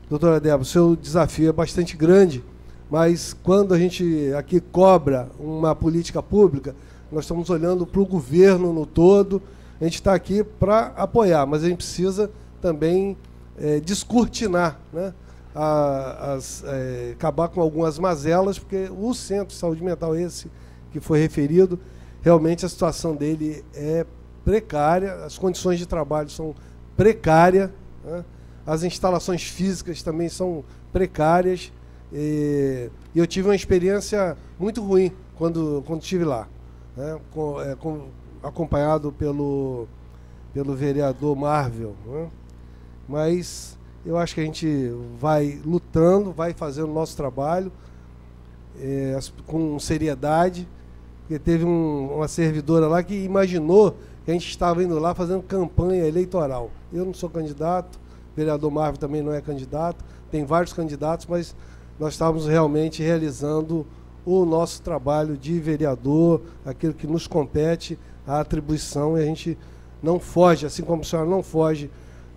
Doutora Débora, o seu desafio é bastante grande, mas quando a gente aqui cobra uma política pública, nós estamos olhando para o governo no todo. A gente está aqui para apoiar, mas a gente precisa também descortinar, né? Acabar com algumas mazelas, porque o Centro de Saúde Mental, esse que foi referido, realmente a situação dele é precária, as condições de trabalho são precárias, né? As instalações físicas também são precárias, e eu tive uma experiência muito ruim quando estive lá, né? Acompanhado pelo vereador Marvel, né? Mas eu acho que a gente vai lutando, vai fazendo o nosso trabalho com seriedade, porque teve uma servidora lá que imaginou que a gente estava indo lá fazendo campanha eleitoral. Eu não sou candidato, o vereador Marvel também não é candidato, tem vários candidatos, mas nós estávamos realmente realizando o nosso trabalho de vereador, aquilo que nos compete, a atribuição, e a gente não foge, assim como a senhora não foge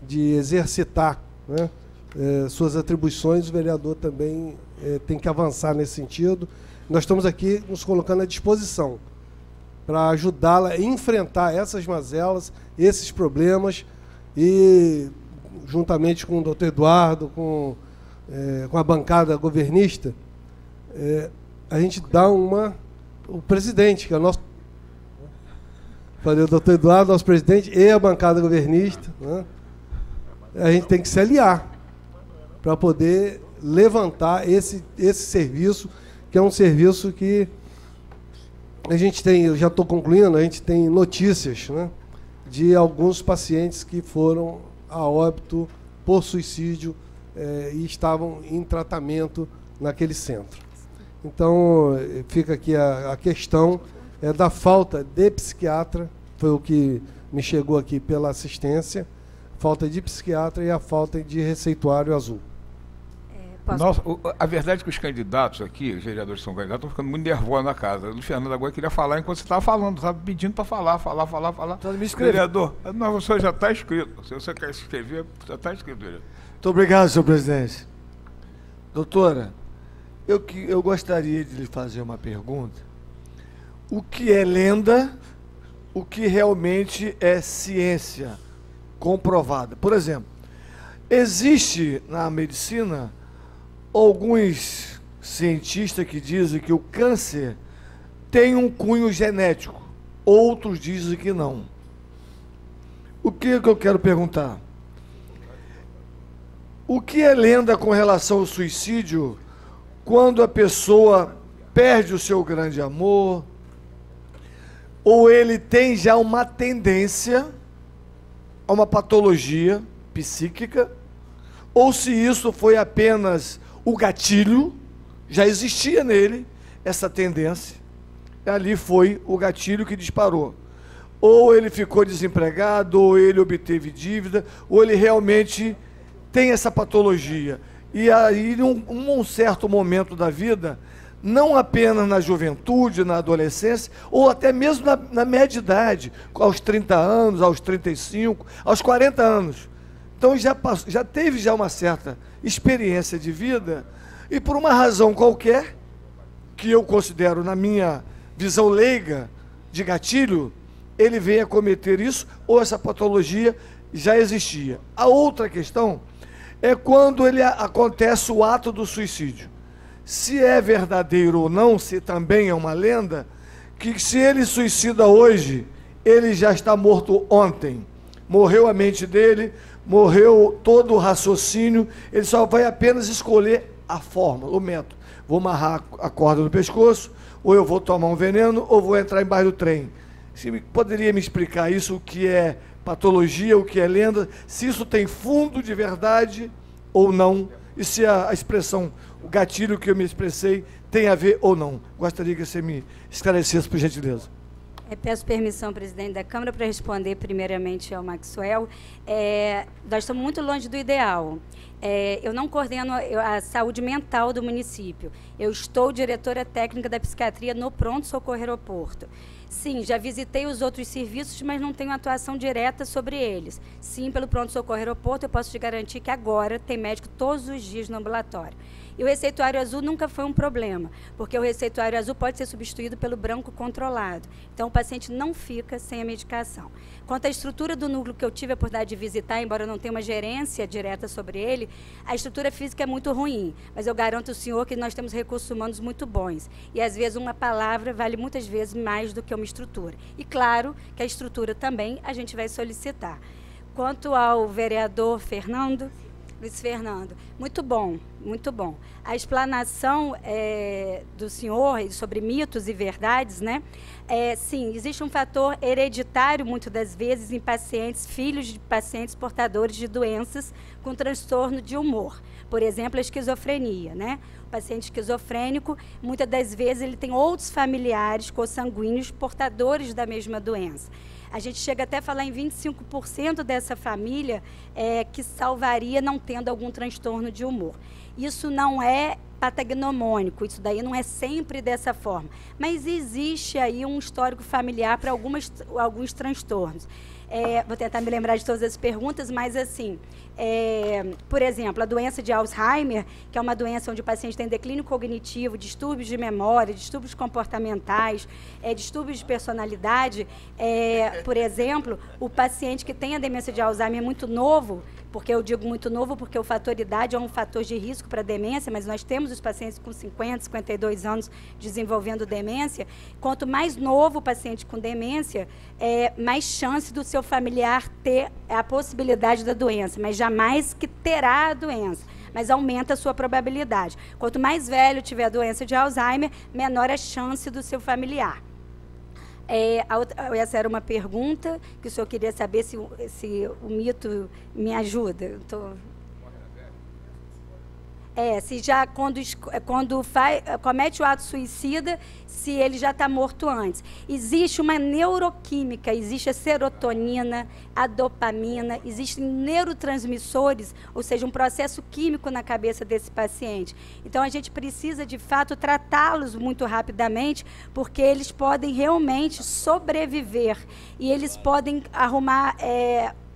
de exercitar, né, suas atribuições, o vereador também tem que avançar nesse sentido. Nós estamos aqui nos colocando à disposição para ajudá-la a enfrentar essas mazelas, esses problemas, e juntamente com o doutor Eduardo, com a bancada governista, a gente dá o presidente, que é o nosso... Falei, o doutor Eduardo, nosso presidente, e a bancada governista, né? A gente tem que se aliar para poder levantar esse serviço, que é um serviço que a gente tem, eu já estou concluindo, a gente tem notícias, né, de alguns pacientes que foram a óbito por suicídio e estavam em tratamento naquele centro. Então, fica aqui a questão da falta de psiquiatra, foi o que me chegou aqui pela assistência, falta de psiquiatra e a falta de receituário azul. A verdade é que os candidatos aqui, os vereadores que são candidatos, estão ficando muito nervosos na casa. O Fernando agora queria falar enquanto você estava falando, estava pedindo para falar. Vereador, não, você já está inscrito. Se você quer escrever, já está inscrito, vereador. Muito obrigado, senhor presidente. Doutora, eu gostaria de lhe fazer uma pergunta. O que é lenda, o que realmente é ciência comprovada? Por exemplo, existe na medicina alguns cientistas que dizem que o câncer tem um cunho genético, outros dizem que não. O que eu quero perguntar? O que é lenda com relação ao suicídio quando a pessoa perde o seu grande amor, ou ele tem já uma tendência a uma patologia psíquica, ou se isso foi apenas o gatilho, já existia nele essa tendência, ali foi o gatilho que disparou. Ou ele ficou desempregado, ou ele obteve dívida, ou ele realmente tem essa patologia. E aí, num certo momento da vida, não apenas na juventude, na adolescência, ou até mesmo na média idade, aos 30 anos, aos 35, aos 40 anos. Então já teve uma certa experiência de vida, e por uma razão qualquer, que eu considero, na minha visão leiga, de gatilho, ele vem a cometer isso, ou essa patologia já existia. A outra questão é quando acontece o ato do suicídio. Se é verdadeiro ou não, se também é uma lenda, que se ele suicida hoje, ele já está morto ontem. Morreu a mente dele, morreu todo o raciocínio, ele só vai apenas escolher a fórmula, o método. Vou amarrar a corda no pescoço, ou eu vou tomar um veneno, ou vou entrar embaixo do trem. Poderia me explicar isso, o que é patologia, o que é lenda, se isso tem fundo de verdade ou não, e se a expressão, o gatilho que eu me expressei, tem a ver ou não. Gostaria que você me esclarecesse, por gentileza. Peço permissão, presidente da Câmara, para responder primeiramente ao Maxwell. Nós estamos muito longe do ideal. Eu não coordeno a saúde mental do município. Eu estou diretora técnica da psiquiatria no Pronto Socorro Aeroporto. Sim, já visitei os outros serviços, mas não tenho atuação direta sobre eles. Sim, pelo Pronto Socorro Aeroporto, eu posso te garantir que agora tem médico todos os dias no ambulatório. E o receituário azul nunca foi um problema, porque o receituário azul pode ser substituído pelo branco controlado. Então, o paciente não fica sem a medicação. Quanto à estrutura do núcleo que eu tive a oportunidade de visitar, embora eu não tenha uma gerência direta sobre ele, a estrutura física é muito ruim, mas eu garanto ao senhor que nós temos recursos humanos muito bons. E, às vezes, uma palavra vale muitas vezes mais do que uma estrutura. E, claro, que a estrutura também a gente vai solicitar. Quanto ao vereador Luiz Fernando, muito bom, muito bom. A explanação do senhor sobre mitos e verdades, né? Sim, existe um fator hereditário, muitas das vezes, em pacientes, filhos de pacientes portadores de doenças com transtorno de humor. Por exemplo, a esquizofrenia, né? O paciente esquizofrênico, muitas das vezes, ele tem outros familiares consanguíneos portadores da mesma doença. A gente chega até a falar em 25% dessa família que salvaria não tendo algum transtorno de humor. Isso não é patognomônico, isso daí não é sempre dessa forma. Mas existe aí um histórico familiar para alguns transtornos. Vou tentar me lembrar de todas as perguntas, mas assim, por exemplo, a doença de Alzheimer, que é uma doença onde o paciente tem declínio cognitivo, distúrbios de memória, distúrbios comportamentais, distúrbios de personalidade, por exemplo, o paciente que tem a demência de Alzheimer muito novo, porque eu digo muito novo porque o fator idade é um fator de risco para demência, mas nós temos os pacientes com 50, 52 anos desenvolvendo demência. Quanto mais novo o paciente com demência, mais chance do seu familiar ter a possibilidade da doença, mas jamais que terá a doença, mas aumenta a sua probabilidade. Quanto mais velho tiver a doença de Alzheimer, menor a chance do seu familiar. Essa era uma pergunta que o senhor queria saber se o mito me ajuda. Se já quando comete o ato suicida, se ele já está morto antes. Existe uma neuroquímica, existe a serotonina, a dopamina, existem neurotransmissores, ou seja, um processo químico na cabeça desse paciente. Então, a gente precisa, de fato, tratá-los muito rapidamente, porque eles podem realmente sobreviver e eles podem arrumar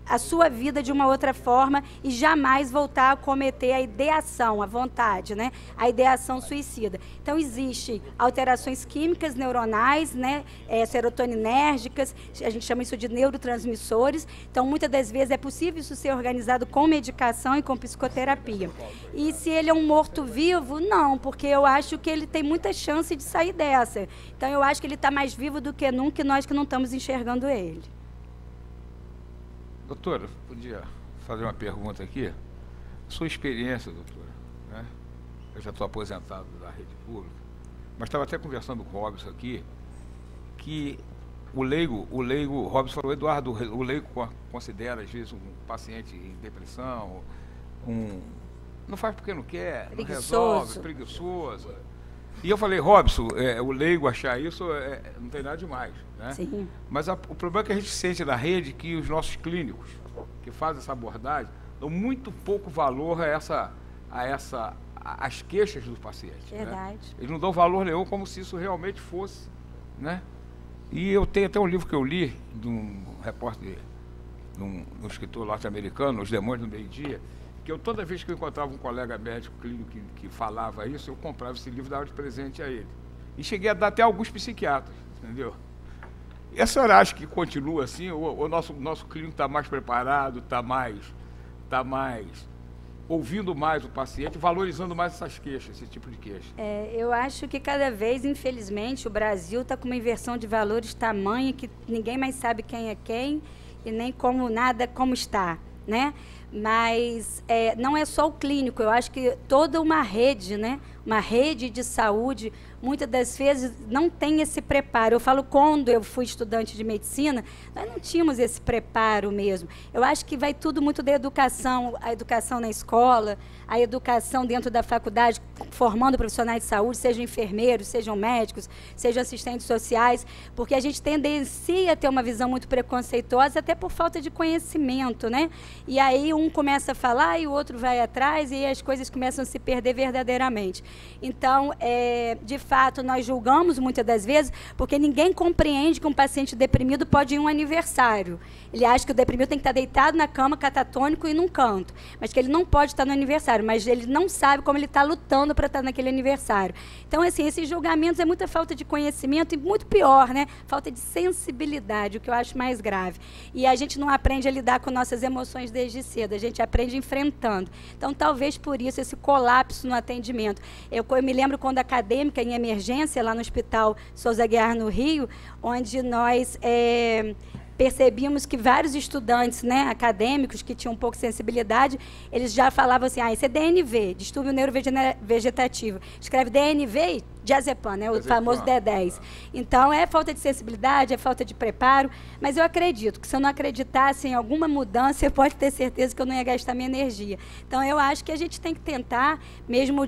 a sua vida de uma outra forma e jamais voltar a cometer a ideação, a vontade, né? A ideação suicida. Então, existe alterações químicas neuronais, né? Serotoninérgicas, a gente chama isso de neurotransmissores. Então, muitas das vezes é possível isso ser organizado com medicação e com psicoterapia. E se ele é um morto-vivo, não, porque eu acho que ele tem muita chance de sair dessa. Então, eu acho que ele está mais vivo do que nunca e nós que não estamos enxergando ele. Doutora, podia fazer uma pergunta aqui? sua experiência, doutora, né? Eu já estou aposentado da rede pública, mas estava até conversando com o Robson aqui, que o leigo, Robson falou, Eduardo, o leigo considera, às vezes, um paciente em depressão, não faz porque não quer, não resolve, preguiçoso. E eu falei, Robson, o leigo achar isso não tem nada demais, né? Sim. Mas o problema é que a gente sente na rede que os nossos clínicos que fazem essa abordagem dão muito pouco valor às queixas dos pacientes. Verdade. Né? Eles não dão valor nenhum como se isso realmente fosse, né? E eu tenho até um livro que eu li de um repórter, de um escritor norte-americano, Os Demônios do Meio-Dia, que eu, toda vez que eu encontrava um colega médico clínico que falava isso, eu comprava esse livro e dava de presente a ele. E cheguei a dar até alguns psiquiatras, entendeu? E a senhora acha que continua assim, ou o nosso clínico está mais preparado, está mais ouvindo mais o paciente, valorizando mais essas queixas, esse tipo de queixa? Eu acho que cada vez, infelizmente, o Brasil está com uma inversão de valores tamanha que ninguém mais sabe quem é quem e nem como está, né? Mas não é só o clínico, eu acho que toda uma rede, né? Uma rede de saúde, muitas das vezes não tem esse preparo. Eu falo, quando eu fui estudante de medicina, nós não tínhamos esse preparo mesmo. Eu acho que vai tudo muito da educação, a educação na escola, a educação dentro da faculdade, formando profissionais de saúde, sejam enfermeiros, sejam médicos, sejam assistentes sociais, porque a gente tendencia a ter uma visão muito preconceituosa, até por falta de conhecimento, né? E aí um começa a falar e o outro vai atrás e as coisas começam a se perder verdadeiramente. Então, de fato, nós julgamos muitas das vezes porque ninguém compreende que um paciente deprimido pode ir a um aniversário. Ele acha que o deprimido tem que estar deitado na cama, catatônico e num canto, mas que ele não pode estar no aniversário, mas ele não sabe como ele está lutando para estar naquele aniversário. Então, assim, esses julgamentos é muita falta de conhecimento e, muito pior, né? Falta de sensibilidade, o que eu acho mais grave. E a gente não aprende a lidar com nossas emoções desde cedo, a gente aprende enfrentando. Então, talvez por isso, esse colapso no atendimento. Eu me lembro quando acadêmica, em emergência, lá no Hospital Souza Aguiar, no Rio, onde nós percebíamos que vários estudantes, né, acadêmicos que tinham um pouco de sensibilidade, eles já falavam assim, isso é DNV, distúrbio neurovegetativo. Escreve DNV, diazepam, né, o famoso D10. Então, é falta de sensibilidade, é falta de preparo, mas eu acredito que se eu não acreditasse em alguma mudança, eu pode ter certeza que eu não ia gastar minha energia. Então, eu acho que a gente tem que tentar, mesmo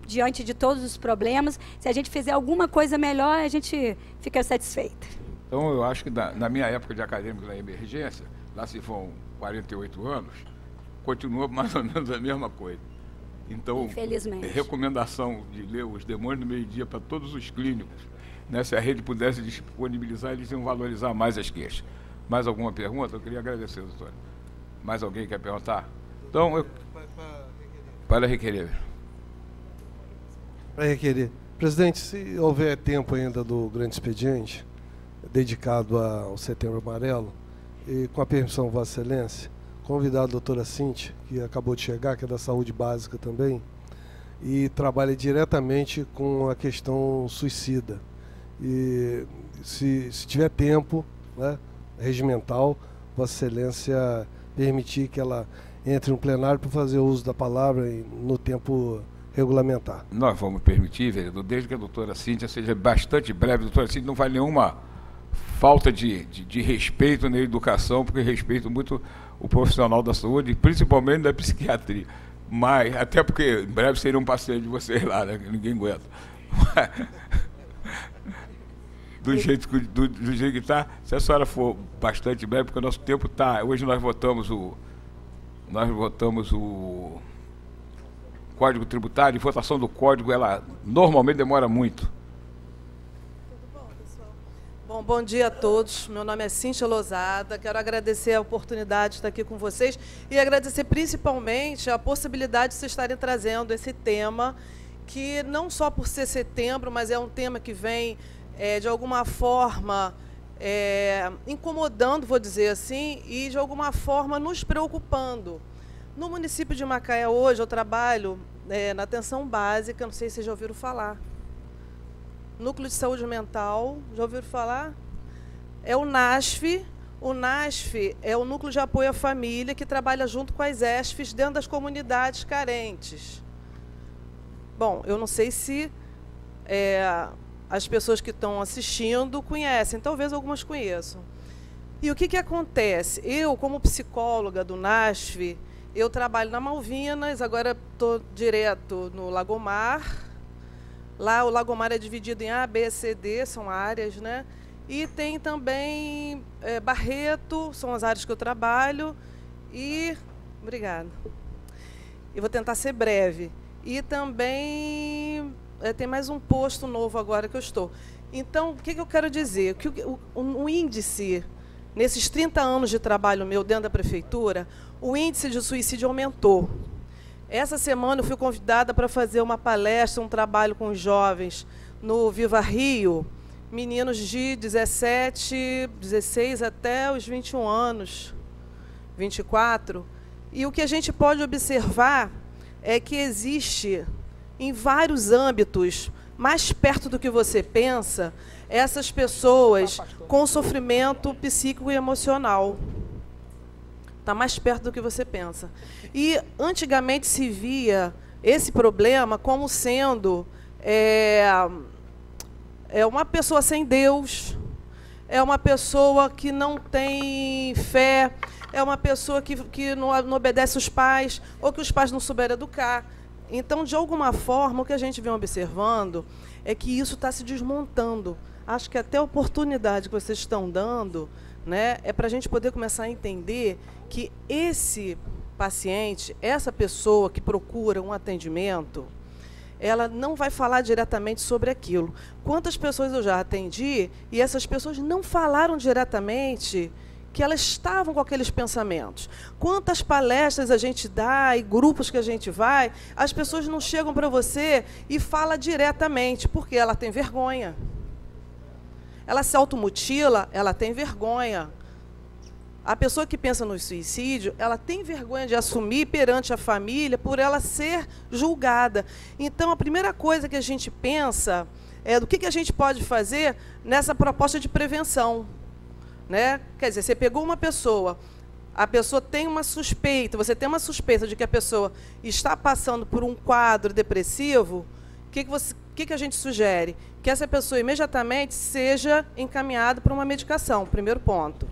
diante de todos os problemas, se a gente fizer alguma coisa melhor, a gente fica satisfeita. Então, eu acho que na minha época de acadêmico na emergência, lá se vão 48 anos, continua mais ou menos a mesma coisa. Então, recomendação de ler Os Demônios do Meio-Dia para todos os clínicos, né? Se a rede pudesse disponibilizar, eles iam valorizar mais as queixas. Mais alguma pergunta? Eu queria agradecer, doutora. Mais alguém quer perguntar? Então, para requerer. Para requerer. Presidente, se houver tempo ainda do grande expediente, dedicado ao Setembro Amarelo, e com a permissão de Vossa Excelência, convidar a doutora Cíntia, que acabou de chegar, que é da saúde básica também, e trabalha diretamente com a questão suicida. E se tiver tempo, né, regimental, Vossa Excelência permitir que ela entre no plenário para fazer uso da palavra no tempo regulamentar. Nós vamos permitir, vereador, desde que a doutora Cíntia seja bastante breve. A doutora Cíntia não faz nenhuma falta de respeito na educação, porque respeito muito o profissional da saúde, principalmente da psiquiatria. Mas, até porque em breve seria um paciente de vocês lá, né? Que ninguém aguenta. Do jeito que está, se a senhora for bastante breve, porque o nosso tempo está. Hoje nós votamos o Código Tributário, e votação do código, ela normalmente demora muito. Bom dia a todos. Meu nome é Cíntia Lozada. Quero agradecer a oportunidade de estar aqui com vocês e agradecer principalmente a possibilidade de vocês estarem trazendo esse tema, que não só por ser setembro, mas é um tema que vem, de alguma forma, incomodando, vou dizer assim, e de alguma forma nos preocupando. No município de Macaé hoje eu trabalho na atenção básica, não sei se vocês já ouviram falar. Núcleo de Saúde Mental, já ouviram falar? É o NASF, O NASF é o Núcleo de Apoio à Família, que trabalha junto com as ESFs dentro das comunidades carentes. Bom, eu não sei se as pessoas que estão assistindo conhecem, talvez algumas conheçam. E o que acontece? Eu, como psicóloga do NASF, eu trabalho na Malvinas, agora estou direto no Lagomar. Lá o Lagomar é dividido em A, B, C, D, são áreas, né? E tem também Barreto, são as áreas que eu trabalho. E... Obrigada. Eu vou tentar ser breve. E também tem mais um posto novo agora que eu estou. Então, o que eu quero dizer? Que o índice, nesses 30 anos de trabalho meu dentro da prefeitura, o índice de suicídio aumentou. Essa semana eu fui convidada para fazer uma palestra, um trabalho com os jovens no Viva Rio, meninos de 17, 16 até os 21 anos, 24. E o que a gente pode observar é que existe, em vários âmbitos, mais perto do que você pensa, essas pessoas com sofrimento psíquico e emocional. Está mais perto do que você pensa. E antigamente se via esse problema como sendo uma pessoa sem Deus, é uma pessoa que não tem fé, é uma pessoa que não obedece os pais, ou que os pais não souberam educar. Então, de alguma forma, o que a gente vem observando é que isso está se desmontando. Acho que até a oportunidade que vocês estão dando, né, é para a gente poder começar a entender que esse paciente, essa pessoa que procura um atendimento, ela não vai falar diretamente sobre aquilo. Quantas pessoas eu já atendi e essas pessoas não falaram diretamente que elas estavam com aqueles pensamentos. Quantas palestras a gente dá e grupos que a gente vai, as pessoas não chegam para você e falam diretamente, porque ela tem vergonha. Ela se automutila, ela tem vergonha. A pessoa que pensa no suicídio, ela tem vergonha de assumir perante a família por ela ser julgada. Então, a primeira coisa que a gente pensa é do que a gente pode fazer nessa proposta de prevenção. Né? Quer dizer, você pegou uma pessoa, a pessoa tem uma suspeita, você tem uma suspeita de que a pessoa está passando por um quadro depressivo, o que a gente sugere? Que essa pessoa imediatamente seja encaminhada para uma medicação, primeiro ponto.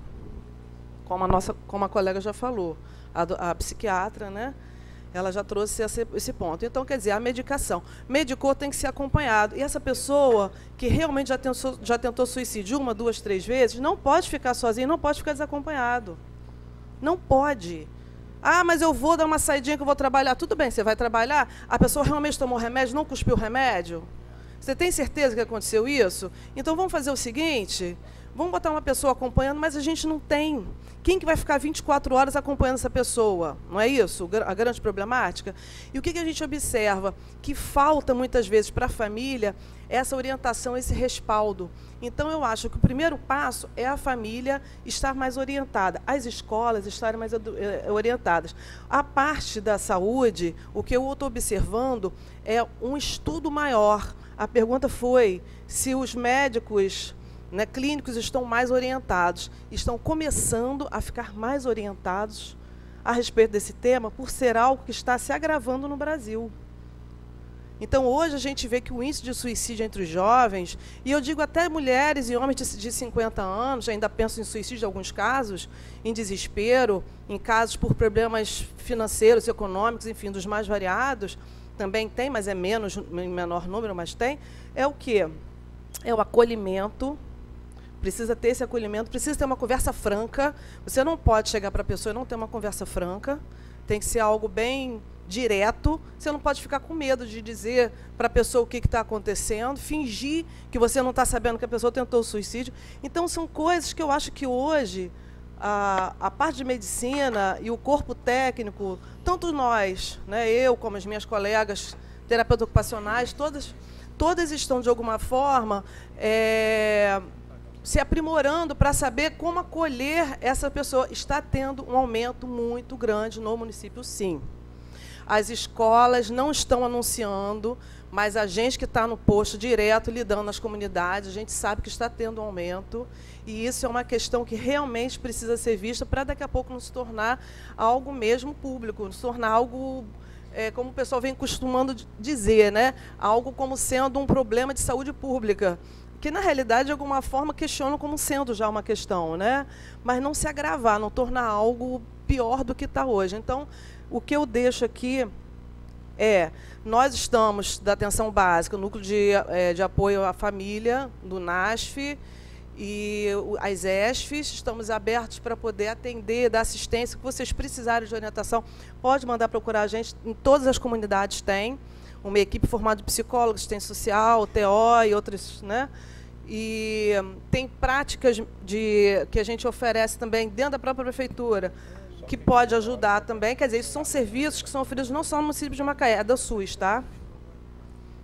Como a colega já falou, a psiquiatra, né? Ela já trouxe esse ponto. Então, quer dizer, a medicação. Medicou, tem que ser acompanhado. E essa pessoa que realmente já tentou suicídio 1, 2, 3 vezes, não pode ficar sozinha, não pode ficar desacompanhado. Não pode. Ah, mas eu vou dar uma saidinha que eu vou trabalhar. Tudo bem, você vai trabalhar? A pessoa realmente tomou remédio, não cuspiu o remédio? Você tem certeza que aconteceu isso? Então, vamos fazer o seguinte... Vamos botar uma pessoa acompanhando, mas a gente não tem. Quem que vai ficar 24 horas acompanhando essa pessoa? Não é isso a grande problemática? E o que a gente observa? Que falta, muitas vezes, para a família essa orientação, esse respaldo. Então, eu acho que o primeiro passo é a família estar mais orientada, as escolas estarem mais orientadas. A parte da saúde, o que eu estou observando é um estudo maior. A pergunta foi se os médicos... Né, clínicos estão mais orientados, estão começando a ficar mais orientados a respeito desse tema, por ser algo que está se agravando no Brasil. Então, hoje, a gente vê que o índice de suicídio entre os jovens, e eu digo até mulheres e homens de 50 anos, ainda pensam em suicídio em alguns casos, em desespero, em casos por problemas financeiros, econômicos, enfim, dos mais variados, também tem, mas é menos, em menor número, mas tem, é o quê? É o acolhimento. Precisa ter esse acolhimento, precisa ter uma conversa franca. Você não pode chegar para a pessoa e não ter uma conversa franca. Tem que ser algo bem direto. Você não pode ficar com medo de dizer para a pessoa o que está acontecendo, fingir que você não está sabendo que a pessoa tentou suicídio. Então, são coisas que eu acho que hoje a parte de medicina e o corpo técnico, tanto nós, né, eu como as minhas colegas terapeutas ocupacionais, todas estão, de alguma forma, se aprimorando para saber como acolher essa pessoa. Está tendo um aumento muito grande no município, sim. As escolas não estão anunciando, mas a gente que está no posto direto, lidando nas comunidades, a gente sabe que está tendo um aumento. E isso é uma questão que realmente precisa ser vista para daqui a pouco não se tornar algo mesmo público, não se tornar algo, como o pessoal vem costumando dizer, né? Algo como sendo um problema de saúde pública, que na realidade de alguma forma questionam como sendo já uma questão, né? Mas não se agravar, não tornar algo pior do que está hoje. Então, o que eu deixo aqui nós estamos da atenção básica, o núcleo de apoio à família do NASF e as ESFs, estamos abertos para poder atender, dar assistência, que vocês precisarem de orientação, pode mandar procurar a gente, em todas as comunidades tem, uma equipe formada de psicólogos, assistência social, TO e outras, né? E tem práticas que a gente oferece também dentro da própria prefeitura, que pode ajudar também. Quer dizer, isso são serviços que são oferecidos não só no município de Macaé, é do SUS, tá?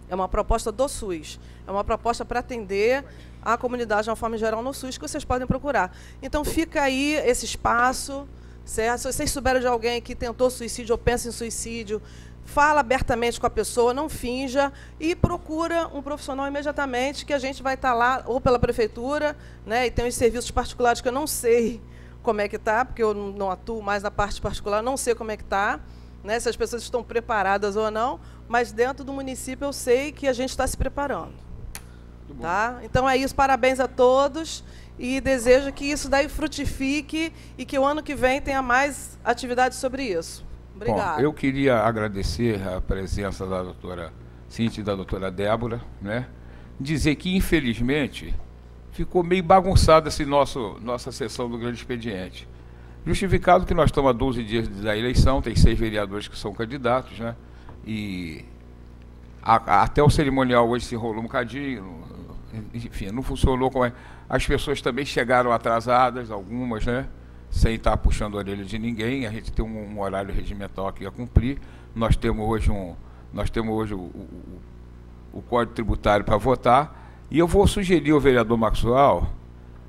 É uma proposta do SUS. É uma proposta para atender a comunidade de uma forma geral no SUS, que vocês podem procurar. Então, fica aí esse espaço, certo? Se vocês souberam de alguém que tentou suicídio ou pensa em suicídio, fala abertamente com a pessoa, não finja, e procura um profissional imediatamente, que a gente vai estar lá, ou pela prefeitura, né? E tem os serviços particulares que eu não sei como é que está, porque eu não atuo mais na parte particular, não sei como é que está, né, se as pessoas estão preparadas ou não, mas dentro do município eu sei que a gente está se preparando. Tá? Então é isso, parabéns a todos e desejo que isso daí frutifique e que o ano que vem tenha mais atividades sobre isso. Obrigada. Bom, eu queria agradecer a presença da doutora Cíntia e da doutora Débora, né? Dizer que, infelizmente, ficou meio bagunçada nossa sessão do grande expediente. Justificado que nós estamos a 12 dias da eleição, tem 6 vereadores que são candidatos, né? E até o cerimonial hoje se enrolou um bocadinho, enfim, não funcionou como é. As pessoas também chegaram atrasadas, algumas, né? Sem estar puxando a orelha de ninguém. A gente tem um horário regimental aqui a cumprir. Nós temos hoje o Código Tributário para votar. E eu vou sugerir ao vereador Maxwell,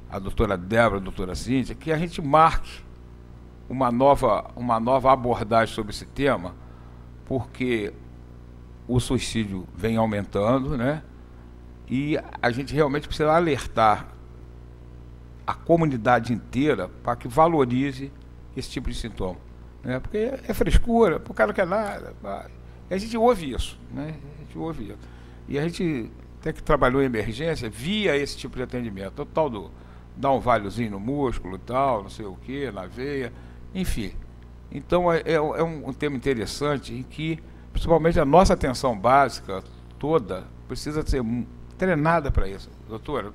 a doutora Débora, a doutora Cíntia, que a gente marque uma nova abordagem sobre esse tema, porque o suicídio vem aumentando, né? E a gente realmente precisa alertar a comunidade inteira para que valorize esse tipo de sintoma, né? Porque é frescura, o cara não quer nada. E a gente ouve isso, né? A gente ouve isso. E a gente até que trabalhou em emergência via esse tipo de atendimento, o tal do dar um valhozinho no músculo e tal, não sei o que, na veia, enfim. Então é um tema interessante em que, principalmente a nossa atenção básica toda, precisa ser treinada para isso. Doutora,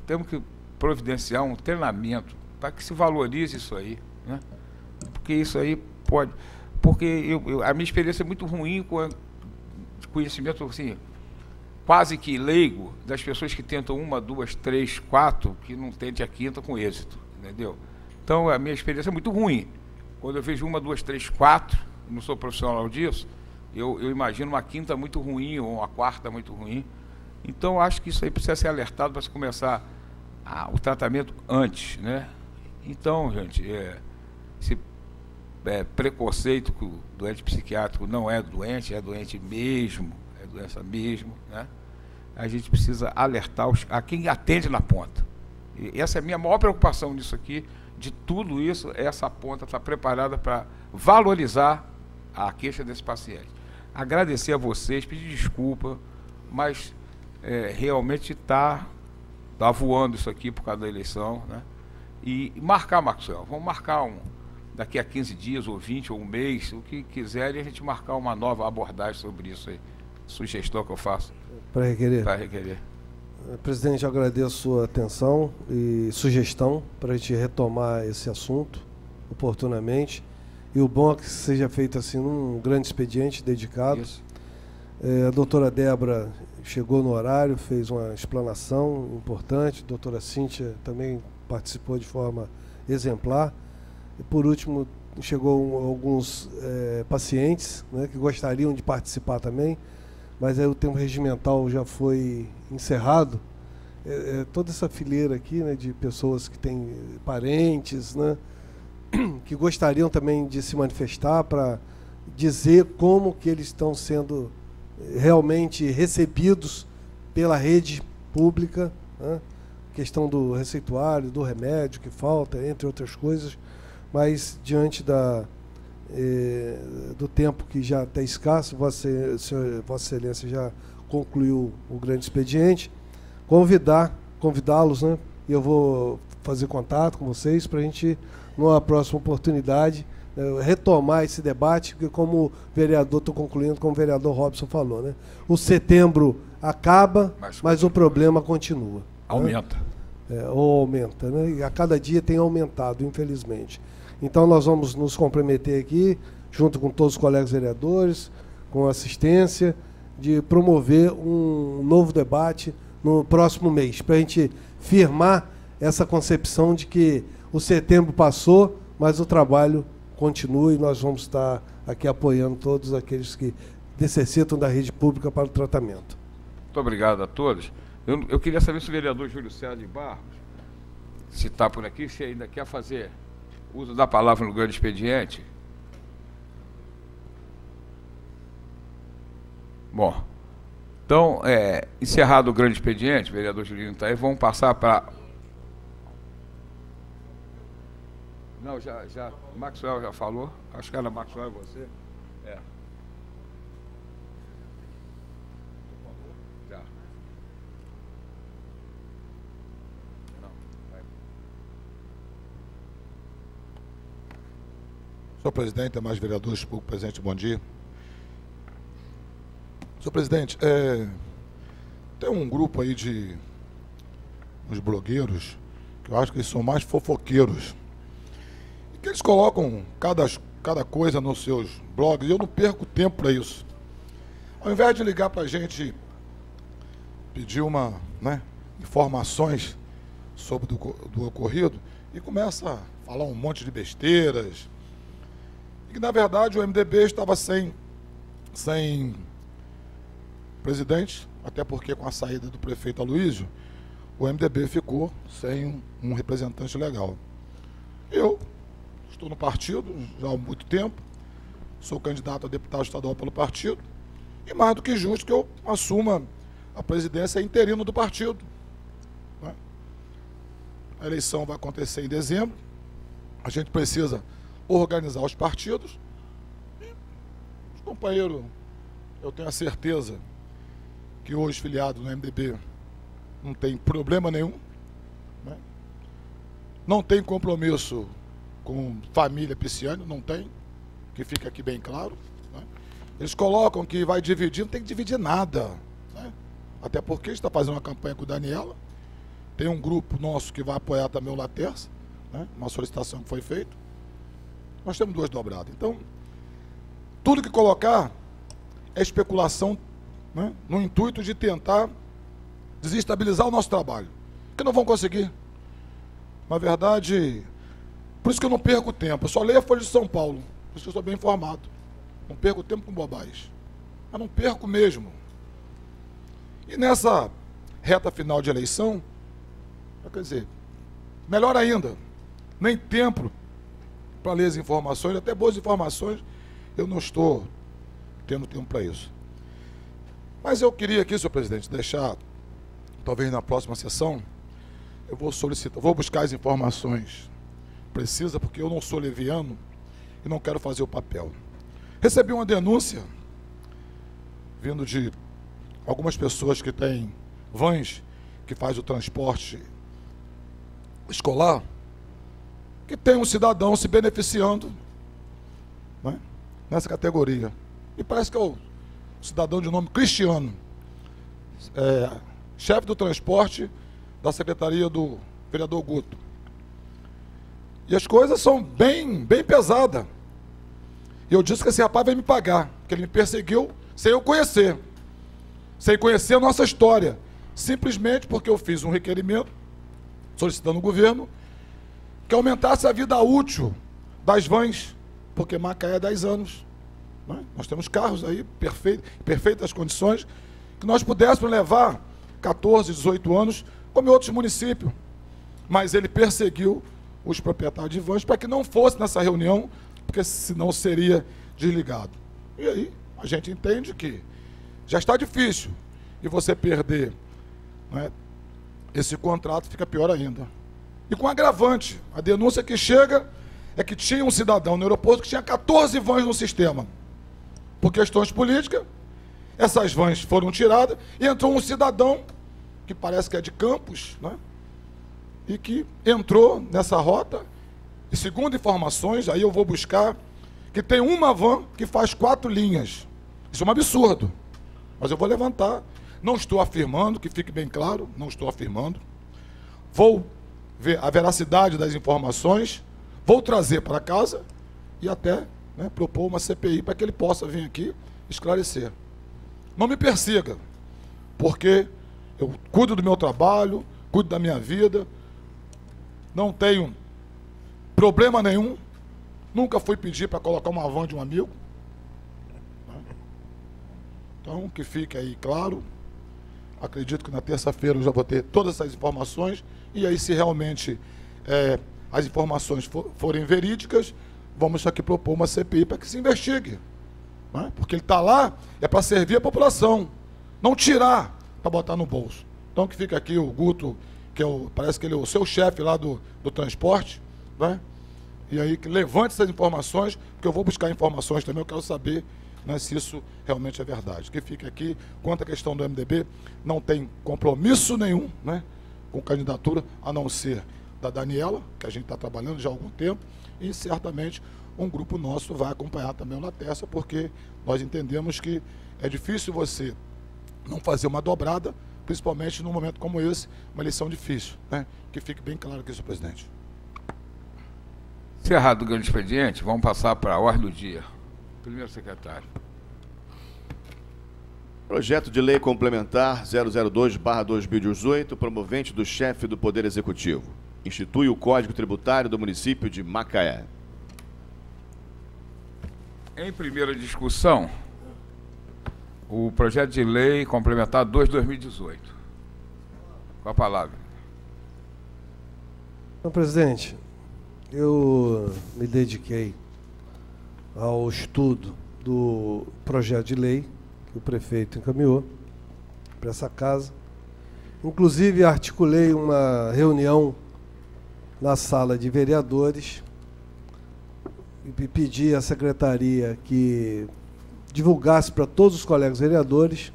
temos que providenciar um treinamento para que se valorize isso aí, né? Porque isso aí pode... Porque a minha experiência é muito ruim com conhecimento, assim, quase que leigo, das pessoas que tentam 1, 2, 3, 4, que não tente a quinta com êxito, entendeu? Então, a minha experiência é muito ruim. Quando eu vejo 1, 2, 3, 4, não sou profissional disso, eu imagino uma quinta muito ruim ou uma quarta muito ruim. Então, acho que isso aí precisa ser alertado para se começar o tratamento antes, né? Então, gente, esse preconceito que o doente psiquiátrico não é doente mesmo, é doença mesmo, né? A gente precisa alertar a quem atende na ponta. E essa é a minha maior preocupação nisso aqui, de tudo isso, essa ponta está preparada para valorizar a queixa desse paciente. Agradecer a vocês, pedir desculpa, mas realmente está voando isso aqui por causa da eleição, né? E marcar, Maxwell, vamos marcar daqui a 15 dias, ou 20, ou um mês, o que quiserem, a gente marcar uma nova abordagem sobre isso aí. Sugestão que eu faço. Para requerer. Para requerer. Presidente, eu agradeço a sua atenção e sugestão para a gente retomar esse assunto oportunamente. E o bom é que seja feito assim num grande expediente dedicado. Isso. A doutora Débora chegou no horário, fez uma explanação importante. A doutora Cíntia também participou de forma exemplar. E, por último, chegou alguns pacientes, né, que gostariam de participar também, mas aí o tempo regimental já foi encerrado. Toda essa fileira aqui, né, de pessoas que têm parentes, né, que gostariam também de se manifestar para dizer como que eles estão sendo realmente recebidos pela rede pública, né? Questão do receituário, do remédio que falta, entre outras coisas, mas diante do tempo que já está escasso, Vossa Excelência já concluiu o grande expediente, convidá-los, né? E eu vou fazer contato com vocês para a gente, numa próxima oportunidade, retomar esse debate, porque como o vereador, estou concluindo, como o vereador Robson falou, né? O setembro acaba, mas o problema continua. Aumenta. Né? Ou aumenta, né? E a cada dia tem aumentado, infelizmente. Então nós vamos nos comprometer aqui, junto com todos os colegas vereadores, com assistência, de promover um novo debate no próximo mês, para a gente firmar essa concepção de que o setembro passou, mas o trabalho continua e nós vamos estar aqui apoiando todos aqueles que necessitam da rede pública para o tratamento. Muito obrigado a todos. Eu queria saber se o vereador Júlio César de Barros, se está por aqui, se ainda quer fazer uso da palavra no grande expediente. Bom, então, encerrado o grande expediente, o vereador Julinho está aí, vamos passar para... Não, já, Maxwell já falou, acho que era Maxwell e você. Já. Não, vai. Senhor presidente, demais vereadores, público presente, bom dia. Senhor presidente, tem um grupo aí de uns blogueiros, que eu acho que eles são mais fofoqueiros, e que eles colocam cada coisa nos seus blogs, e eu não perco tempo para isso. Ao invés de ligar para a gente, pedir informações sobre do ocorrido, e começa a falar um monte de besteiras, e que, na verdade, o MDB estava sem presidente, até porque com a saída do prefeito Aloysio, o MDB ficou sem um representante legal. Eu estou no partido já há muito tempo, sou candidato a deputado estadual pelo partido, e mais do que justo que eu assuma a presidência interina do partido. Né? A eleição vai acontecer em dezembro, a gente precisa organizar os partidos, e os companheiros, eu tenho a certeza que hoje filiado no MDB não tem problema nenhum, né? Não tem compromisso com família Pisciani, não tem, que fica aqui bem claro, né? Eles colocam que vai dividir, não tem que dividir nada, né? Até porque a gente está fazendo uma campanha com o Daniela, tem um grupo nosso que vai apoiar também o Laterça, né? Uma solicitação que foi feita, nós temos 2 dobradas. Então, tudo que colocar é especulação, né, no intuito de tentar desestabilizar o nosso trabalho, que não vão conseguir. Na verdade, por isso que eu não perco tempo, eu só leio a Folha de São Paulo, por isso que eu sou bem informado, não perco tempo com bobagem, mas não perco mesmo. E nessa reta final de eleição, quer dizer, melhor ainda, nem tempo para ler as informações, até boas informações, eu não estou tendo tempo para isso. Mas eu queria aqui, senhor presidente, deixar, talvez na próxima sessão, eu vou solicitar, vou buscar as informações precisas, porque eu não sou leviano e não quero fazer o papel. Recebi uma denúncia, vindo de algumas pessoas que têm vans, que faz o transporte escolar, que tem um cidadão se beneficiando, né, nessa categoria. E parece que é o cidadão de nome Cristiano, chefe do transporte da secretaria do vereador Guto. E as coisas são bem pesadas. E eu disse que esse rapaz vai me pagar, porque ele me perseguiu sem eu conhecer. Sem conhecer a nossa história. Simplesmente porque eu fiz um requerimento, solicitando ao governo, que aumentasse a vida útil das vans, porque Macaé é 10 anos. Né? Nós temos carros aí, perfeitas condições, que nós pudéssemos levar 14, 18 anos, como em outros municípios. Mas ele perseguiu os proprietários de vans para que não fosse nessa reunião porque senão seria desligado. E aí a gente entende que já está difícil, e você perder, né, esse contrato fica pior ainda. E com agravante, a denúncia que chega é que tinha um cidadão no aeroporto que tinha 14 vans no sistema. Por questões políticas, essas vans foram tiradas e entrou um cidadão, que parece que é de Campos, né, e que entrou nessa rota, e segundo informações, aí eu vou buscar, que tem uma van que faz 4 linhas. Isso é um absurdo. Mas eu vou levantar. Não estou afirmando, que fique bem claro, não estou afirmando. Vou ver a veracidade das informações, vou trazer para casa e até, né, propor uma CPI para que ele possa vir aqui esclarecer. Não me persiga, porque eu cuido do meu trabalho, cuido da minha vida, não tenho problema nenhum, nunca fui pedir para colocar uma van de um amigo. Então, que fique aí claro. Acredito que na terça-feira eu já vou ter todas essas informações, e aí, se realmente as informações forem verídicas, vamos aqui propor uma CPI para que se investigue. Né? Porque ele está lá, é para servir a população, não tirar para botar no bolso. Então, que fica aqui o Guto, que parece que ele é o seu chefe lá do transporte, né? E aí que levante essas informações, porque eu vou buscar informações também, eu quero saber, né, se isso realmente é verdade. Que fique aqui, quanto à questão do MDB, não tem compromisso nenhum, né, com candidatura, a não ser da Daniela, que a gente está trabalhando já há algum tempo, e certamente um grupo nosso vai acompanhar também o Laterça, porque nós entendemos que é difícil você não fazer uma dobrada, principalmente num momento como esse, uma eleição difícil, né? Que fique bem claro aqui, senhor presidente. Encerrado o grande expediente, vamos passar para a ordem do dia. Primeiro secretário. Projeto de Lei Complementar 002/2018, promovente do chefe do Poder Executivo. Institui o Código Tributário do município de Macaé. Em primeira discussão, o projeto de lei complementar 2/2018. Com a palavra. Senhor presidente, eu me dediquei ao estudo do projeto de lei que o prefeito encaminhou para essa casa. Inclusive, articulei uma reunião na sala de vereadores e pedi à secretaria que divulgasse para todos os colegas vereadores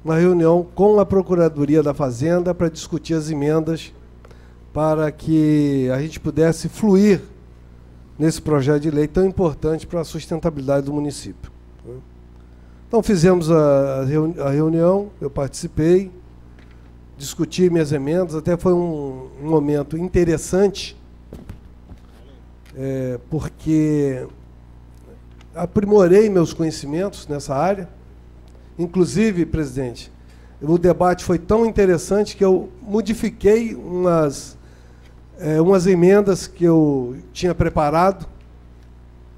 uma reunião com a Procuradoria da Fazenda para discutir as emendas para que a gente pudesse fluir nesse projeto de lei tão importante para a sustentabilidade do município. Então, fizemos a reunião, eu participei, discuti minhas emendas, até foi um momento interessante, porque aprimorei meus conhecimentos nessa área. Inclusive, presidente, o debate foi tão interessante que eu modifiquei umas emendas que eu tinha preparado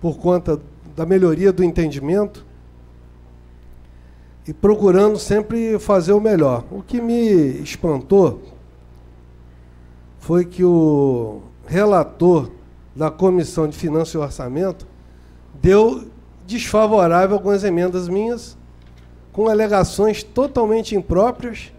por conta da melhoria do entendimento e procurando sempre fazer o melhor. O que me espantou foi que o relator da Comissão de Finanças e Orçamento deu desfavorável a algumas emendas minhas, com alegações totalmente impróprias,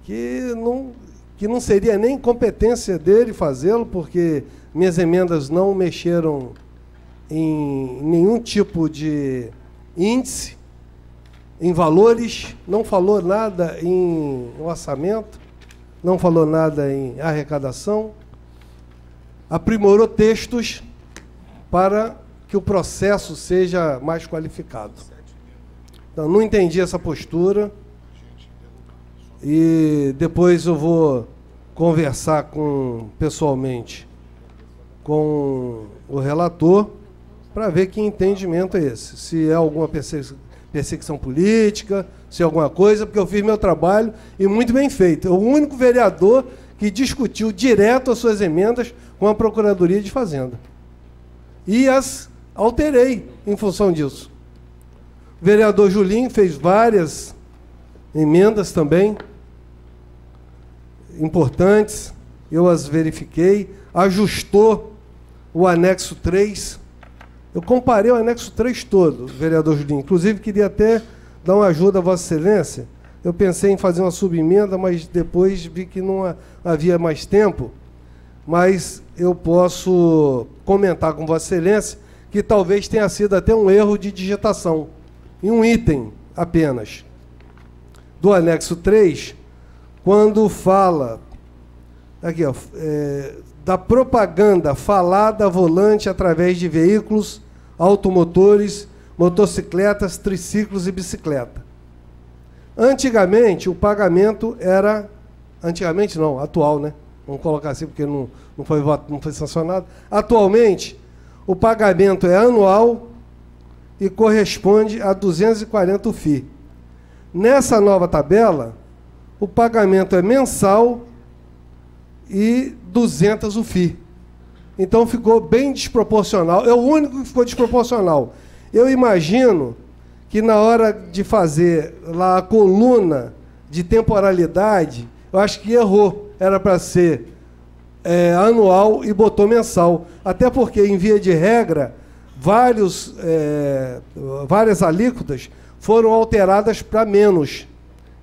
que não seria nem competência dele fazê-lo, porque minhas emendas não mexeram em nenhum tipo de índice, em valores, não falou nada em orçamento, não falou nada em arrecadação, aprimorou textos para que o processo seja mais qualificado. Então, não entendi essa postura e depois eu vou conversar pessoalmente com o relator para ver que entendimento é esse. Se é alguma perseguição política, se é alguma coisa, porque eu fiz meu trabalho e muito bem feito. O único vereador que discutiu direto as suas emendas com a Procuradoria de Fazenda. E as alterei em função disso. O vereador Julinho fez várias emendas também, importantes, eu as verifiquei, ajustou o anexo 3. Eu comparei o anexo 3 todo, vereador Julinho. Inclusive, queria até dar uma ajuda a Vossa Excelência. Eu pensei em fazer uma subemenda, mas depois vi que não havia mais tempo. Mas eu posso comentar com Vossa Excelência que talvez tenha sido até um erro de digitação, em um item apenas, do anexo 3, quando fala, aqui, ó, da propaganda falada volante através de veículos, automotores, motocicletas, triciclos e bicicleta. Antigamente, o pagamento era... Antigamente não, atual, né? Vamos colocar assim, porque não foi sancionado. Atualmente, o pagamento é anual e corresponde a 240 FII. Nessa nova tabela, o pagamento é mensal e 200 o FII. Então ficou bem desproporcional. É o único que ficou desproporcional. Eu imagino que na hora de fazer lá a coluna de temporalidade, eu acho que errou. Era para ser anual e botou mensal. Até porque, em via de regra, várias alíquotas foram alteradas para menos.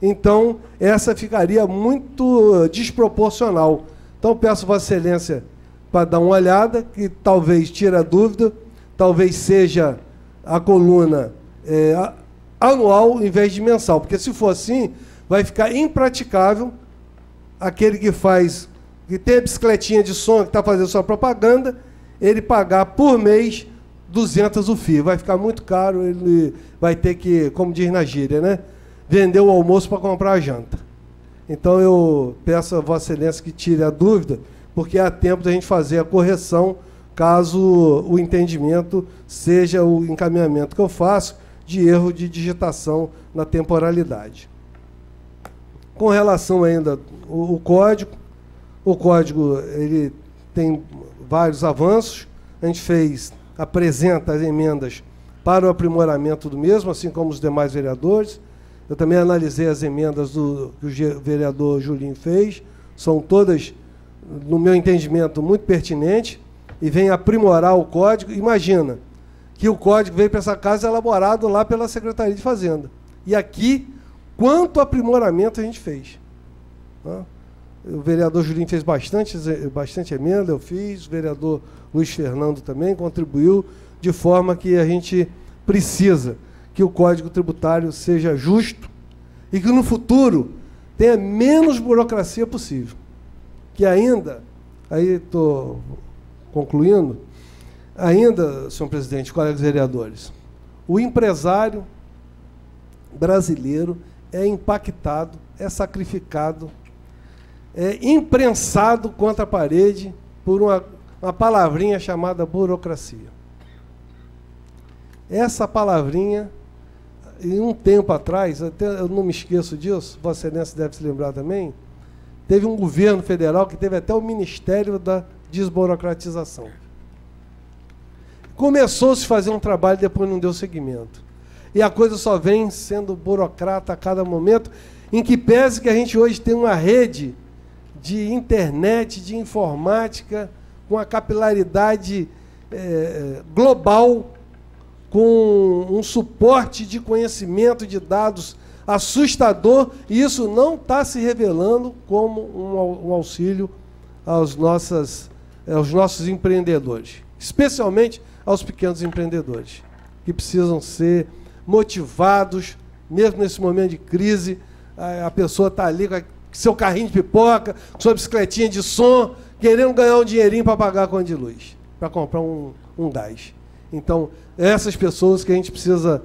Então, essa ficaria muito desproporcional. Então, peço Vossa Excelência para dar uma olhada, que talvez tire a dúvida, talvez seja a coluna anual em vez de mensal, porque se for assim, vai ficar impraticável aquele que tem a bicicletinha de som, que está fazendo sua propaganda, ele pagar por mês 200 o FII. Vai ficar muito caro, ele vai ter que, como diz na gíria, né, vender o almoço para comprar a janta. Então eu peço a Vossa Excelência que tire a dúvida, porque há tempo da gente fazer a correção, caso o entendimento seja o encaminhamento que eu faço de erro de digitação na temporalidade. Com relação ainda ao código, o código ele tem vários avanços. A gente apresenta as emendas para o aprimoramento do mesmo, assim como os demais vereadores. Eu também analisei as emendas que o vereador Julinho fez. São todas, no meu entendimento, muito pertinentes e vem aprimorar o código. Imagina que o código veio para essa casa elaborado lá pela Secretaria de Fazenda. E aqui, quanto aprimoramento a gente fez. O vereador Julinho fez bastante emenda, eu fiz, o vereador Luiz Fernando também contribuiu, de forma que a gente precisa que o Código Tributário seja justo e que no futuro tenha menos burocracia possível. Que ainda, aí estou concluindo, ainda, senhor presidente, colegas vereadores, o empresário brasileiro é impactado, é sacrificado, é imprensado contra a parede por uma palavrinha chamada burocracia. Essa palavrinha, em um tempo atrás, até eu não me esqueço disso, Vossa Excelência deve se lembrar também, teve um governo federal que teve até o Ministério da Desburocratização. Começou-se a fazer um trabalho, depois não deu seguimento. E a coisa só vem sendo burocrata a cada momento, em que pese que a gente hoje tem uma rede de internet, de informática, com a capilaridade global, com um suporte de conhecimento de dados assustador, e isso não está se revelando como um auxílio aos nossos empreendedores, especialmente aos pequenos empreendedores, que precisam ser motivados, mesmo nesse momento de crise. A pessoa está ali com seu carrinho de pipoca, com sua bicicletinha de som, querendo ganhar um dinheirinho para pagar a conta de luz, para comprar um gás. Então, essas pessoas que a gente precisa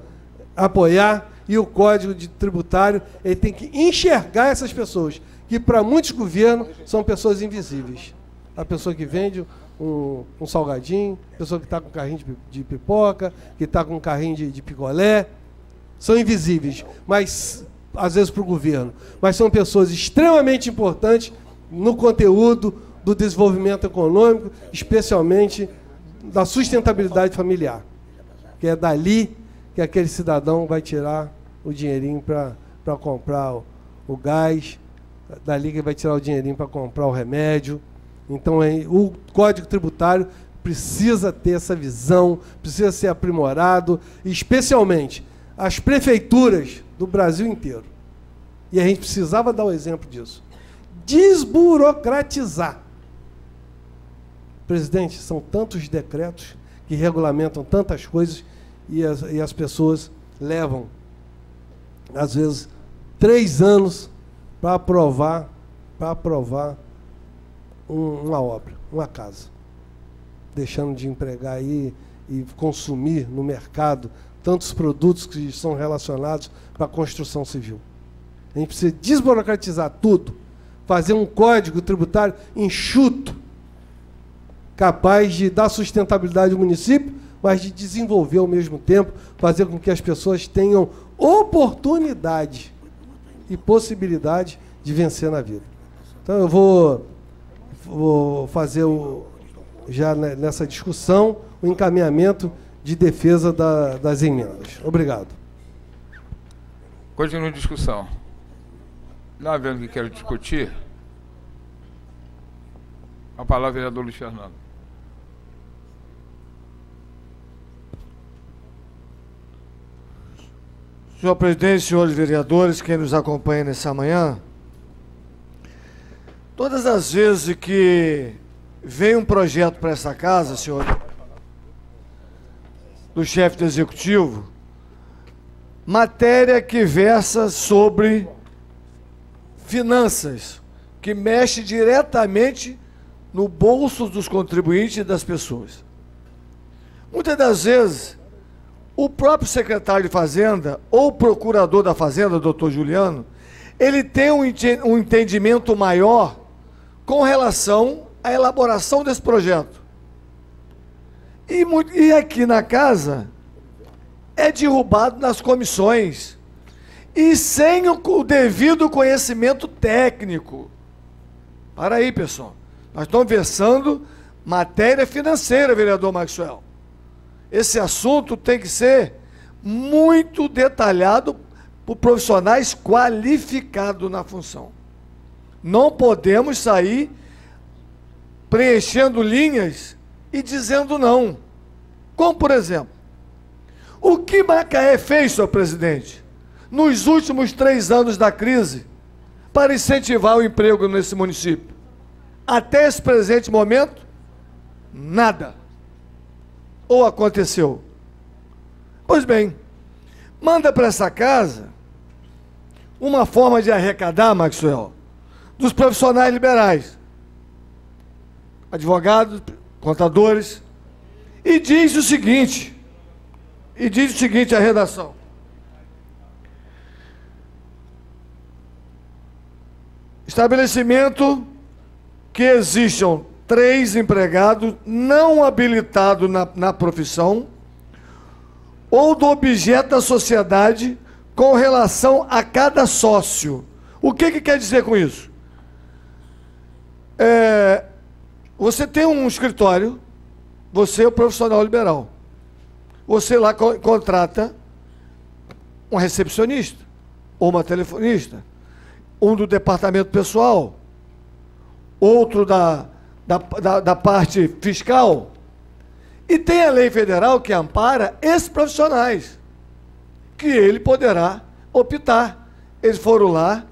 apoiar, e o Código Tributário ele tem que enxergar essas pessoas, que para muitos governos são pessoas invisíveis. A pessoa que vende um salgadinho, a pessoa que está com carrinho de pipoca, que está com carrinho de picolé, são invisíveis, mas às vezes para o governo, mas são pessoas extremamente importantes no conteúdo do desenvolvimento econômico, especialmente da sustentabilidade familiar, que é dali que aquele cidadão vai tirar o dinheirinho para comprar o gás, dali que vai tirar o dinheirinho para comprar o remédio. Então, o Código Tributário precisa ter essa visão, precisa ser aprimorado, especialmente as prefeituras do Brasil inteiro. E a gente precisava dar o exemplo disso. Desburocratizar. Presidente, são tantos decretos que regulamentam tantas coisas e as pessoas levam, às vezes, 3 anos para aprovar uma obra, uma casa, deixando de empregar aí e consumir no mercado tantos produtos que são relacionados para a construção civil. A gente precisa desburocratizar tudo, fazer um código tributário enxuto, capaz de dar sustentabilidade ao município, mas de desenvolver ao mesmo tempo, fazer com que as pessoas tenham oportunidade e possibilidade de vencer na vida. Então eu vou fazer já nessa discussão o encaminhamento de defesa das emendas. Obrigado. Continua a discussão. Não havendo que quero discutir, a palavra é vereador Luiz Fernando. Senhor presidente, senhores vereadores, quem nos acompanha nessa manhã, todas as vezes que vem um projeto para essa casa, senhor, do chefe do executivo, matéria que versa sobre finanças, que mexe diretamente no bolso dos contribuintes e das pessoas. Muitas das vezes, o próprio secretário de Fazenda, ou procurador da Fazenda, doutor Juliano, ele tem um entendimento maior com relação à elaboração desse projeto. E aqui na casa, é derrubado nas comissões, e sem o devido conhecimento técnico. Para aí, pessoal. Nós estamos versando matéria financeira, vereador Maxwell. Esse assunto tem que ser muito detalhado por profissionais qualificados na função. Não podemos sair preenchendo linhas e dizendo não. Como, por exemplo, o que Macaé fez, senhor presidente, nos últimos 3 anos da crise para incentivar o emprego nesse município? Até esse presente momento, nada. Ou aconteceu? Pois bem, manda para essa casa uma forma de arrecadar, Maxwell, dos profissionais liberais, advogados, contadores, e diz o seguinte, a redação: estabelecimento que existam 3 empregados não habilitados na profissão ou do objeto da sociedade com relação a cada sócio. O que quer dizer com isso? Você tem um escritório, você é o profissional liberal. Você lá contrata um recepcionista, ou uma telefonista, um do departamento pessoal, outro da parte fiscal, e tem a lei federal que ampara esses profissionais, que ele poderá optar. Eles foram lá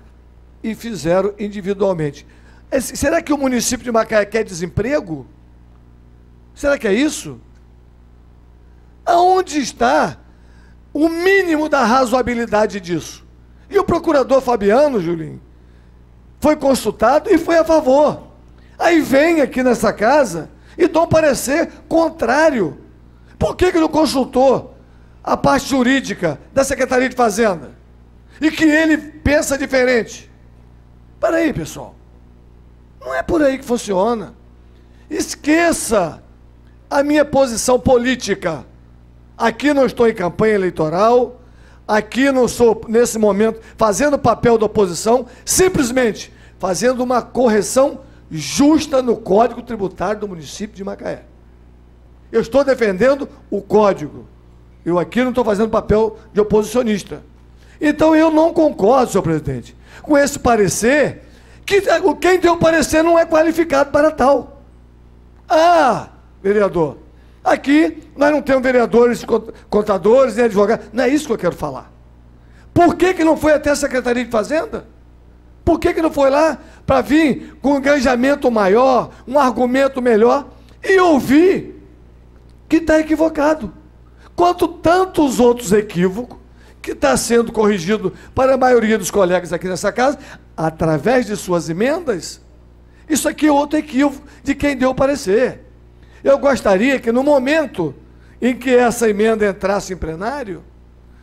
e fizeram individualmente. Será que o município de Macaé quer desemprego? Será que é isso? Aonde está o mínimo da razoabilidade disso? E o procurador Fabiano, Julinho, foi consultado e foi a favor. Aí vem aqui nessa casa e dá um parecer contrário. Por que não consultou a parte jurídica da Secretaria de Fazenda? E que ele pensa diferente? Para aí, pessoal. Não é por aí que funciona. Esqueça a minha posição política. Aqui não estou em campanha eleitoral, aqui não sou, nesse momento, fazendo o papel da oposição, simplesmente fazendo uma correção justa no Código Tributário do município de Macaé. Eu estou defendendo o Código. Eu aqui não estou fazendo papel de oposicionista. Então eu não concordo, senhor presidente, com esse parecer, que quem deu o parecer não é qualificado para tal. vereador. Aqui nós não temos vereadores, contadores, nem advogados. Não é isso que eu quero falar. Por que não foi até a Secretaria de Fazenda? Por que não foi lá para vir com um engajamento maior, um argumento melhor e ouvir que está equivocado? Quanto tantos outros equívocos que está sendo corrigido para a maioria dos colegas aqui nessa casa, através de suas emendas. Isso aqui é outro equívoco de quem deu o parecer. Eu gostaria que no momento em que essa emenda entrasse em plenário,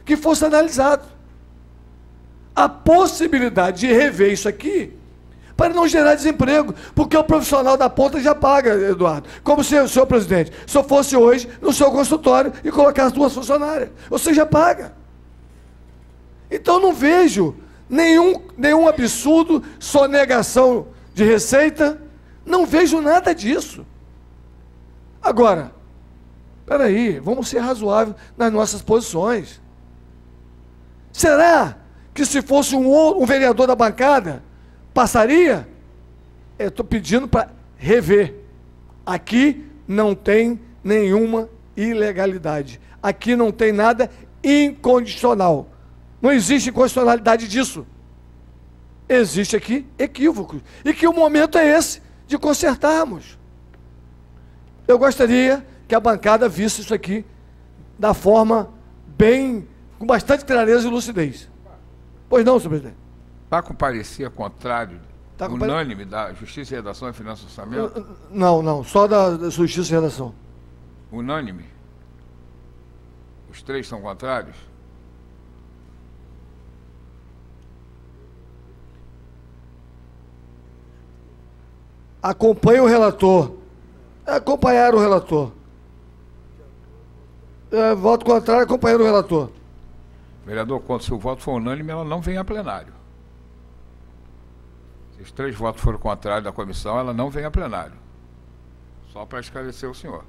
que fosse analisado a possibilidade de rever isso aqui, para não gerar desemprego, porque o profissional da ponta já paga, Eduardo. Como se o senhor presidente, se eu fosse hoje no seu consultório e colocasse 2 funcionárias, você já paga. Então não vejo nenhum absurdo, sonegação de receita, não vejo nada disso. Agora, espera aí, vamos ser razoáveis nas nossas posições. Será que se fosse um vereador da bancada, passaria? Eu estou pedindo para rever. Aqui não tem nenhuma ilegalidade. Aqui não tem nada incondicional. Não existe incondicionalidade disso. Existe aqui equívocos. E que o momento é esse de consertarmos. Eu gostaria que a bancada visse isso aqui da forma bem, com bastante clareza e lucidez. Pois não, senhor presidente? Está com parecer contrário, unânime, da Justiça e Redação e Finanças e Orçamento? Não, só da Justiça e Redação. Unânime? Os 3 são contrários? Acompanhe o relator. Acompanhar o relator. Voto contrário, acompanhar o relator. Vereador, quando se o voto for unânime, ela não vem a plenário. Se os 3 votos forem contrários da comissão, ela não vem a plenário. Só para esclarecer o senhor.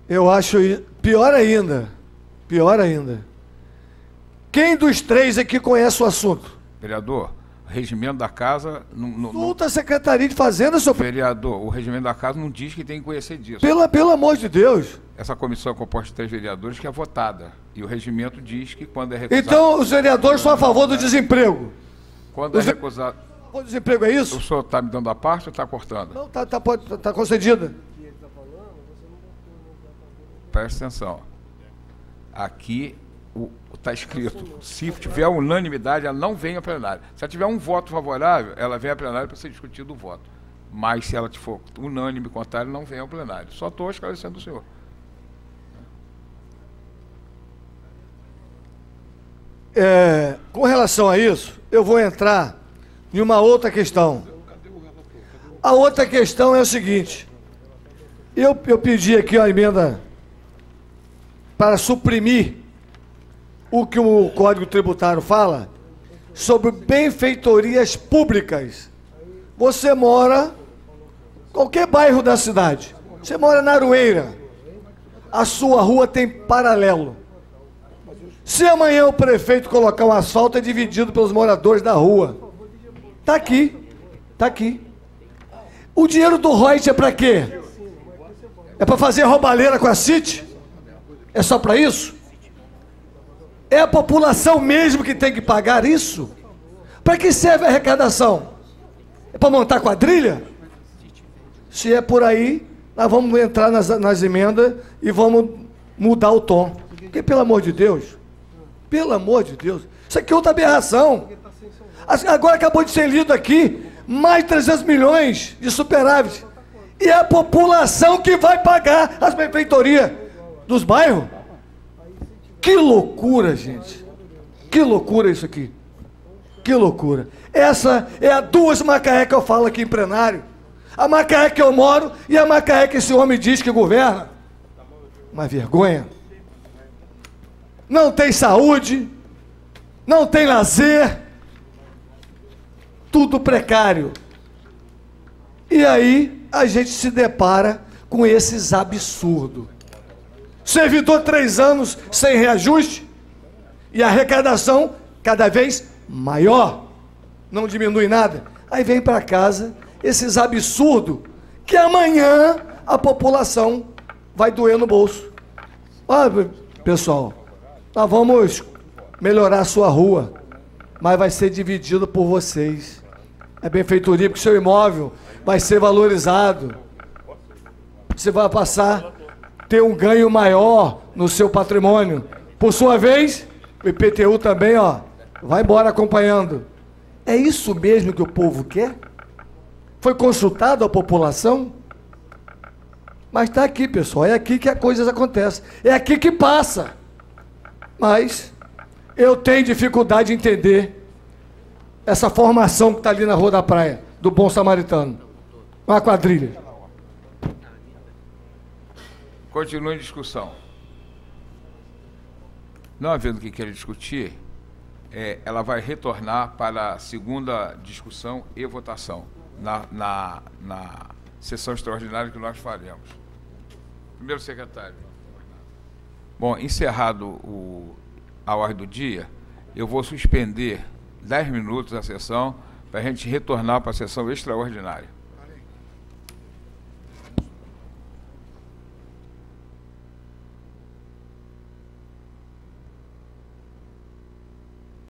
Eu acho pior ainda. Quem dos 3 aqui conhece o assunto? Vereador, o regimento da casa... Consulta a Secretaria de Fazenda, senhor... Vereador, o regimento da casa não diz que tem que conhecer disso. Pelo amor de Deus. Essa comissão é composta de 3 vereadores que é votada. E o regimento diz que quando é recusado... Então os vereadores são a favor do desemprego. Quando é recusado... O desemprego é isso? O senhor está me dando a parte ou está cortando? Não, tá concedida. Preste atenção. Aqui está escrito, se tiver unanimidade, ela não vem a plenário. Se ela tiver um voto favorável, ela vem a plenário para ser discutido o voto. Mas se ela for unânime contrário, não vem ao plenário. Só estou esclarecendo o senhor. Com relação a isso, eu vou entrar em uma outra questão. A outra questão é o seguinte. Eu pedi aqui uma emenda para suprimir o que o Código Tributário fala sobre benfeitorias públicas. Você mora em qualquer bairro da cidade. Você mora na Aroeira. A sua rua tem paralelo. Se amanhã o prefeito colocar um asfalto, é dividido pelos moradores da rua. Está aqui. Está aqui. O dinheiro do royalties é para quê? É para fazer roubalheira com a CIT? É só para isso? É a população mesmo que tem que pagar isso? Para que serve a arrecadação? É para montar quadrilha? Se é por aí, nós vamos entrar nas emendas e vamos mudar o tom. Porque, pelo amor de Deus, isso aqui é outra aberração. Agora acabou de ser lido aqui, mais 300 milhões de superávit. E é a população que vai pagar as benfeitorias dos bairros? Que loucura, gente. Que loucura isso aqui. Que loucura. Essa é a 2 Macaé que eu falo aqui em plenário. A Macaé que eu moro e a Macaé que esse homem diz que governa. Uma vergonha. Não tem saúde, não tem lazer, tudo precário. E aí a gente se depara com esses absurdos. Servidor 3 anos sem reajuste e a arrecadação cada vez maior. Não diminui nada. Aí vem para casa esses absurdos que amanhã a população vai doer no bolso. Olha, pessoal, nós vamos melhorar a sua rua, mas vai ser dividido por vocês. É benfeitoria, porque seu imóvel vai ser valorizado. Você vai passar a ter um ganho maior no seu patrimônio. Por sua vez, o IPTU também, ó, vai embora acompanhando. É isso mesmo que o povo quer? Foi consultado a população? Mas está aqui, pessoal, é aqui que as coisas acontecem. É aqui que passa. Mas eu tenho dificuldade de entender essa formação que está ali na Rua da Praia, do Bom Samaritano. Uma quadrilha. Continua em discussão. Não havendo o que queira discutir, ela vai retornar para a segunda discussão e votação na sessão extraordinária que nós faremos. Primeiro secretário. Bom, encerrado a ordem do dia, eu vou suspender 10 minutos a sessão para a gente retornar para a sessão extraordinária.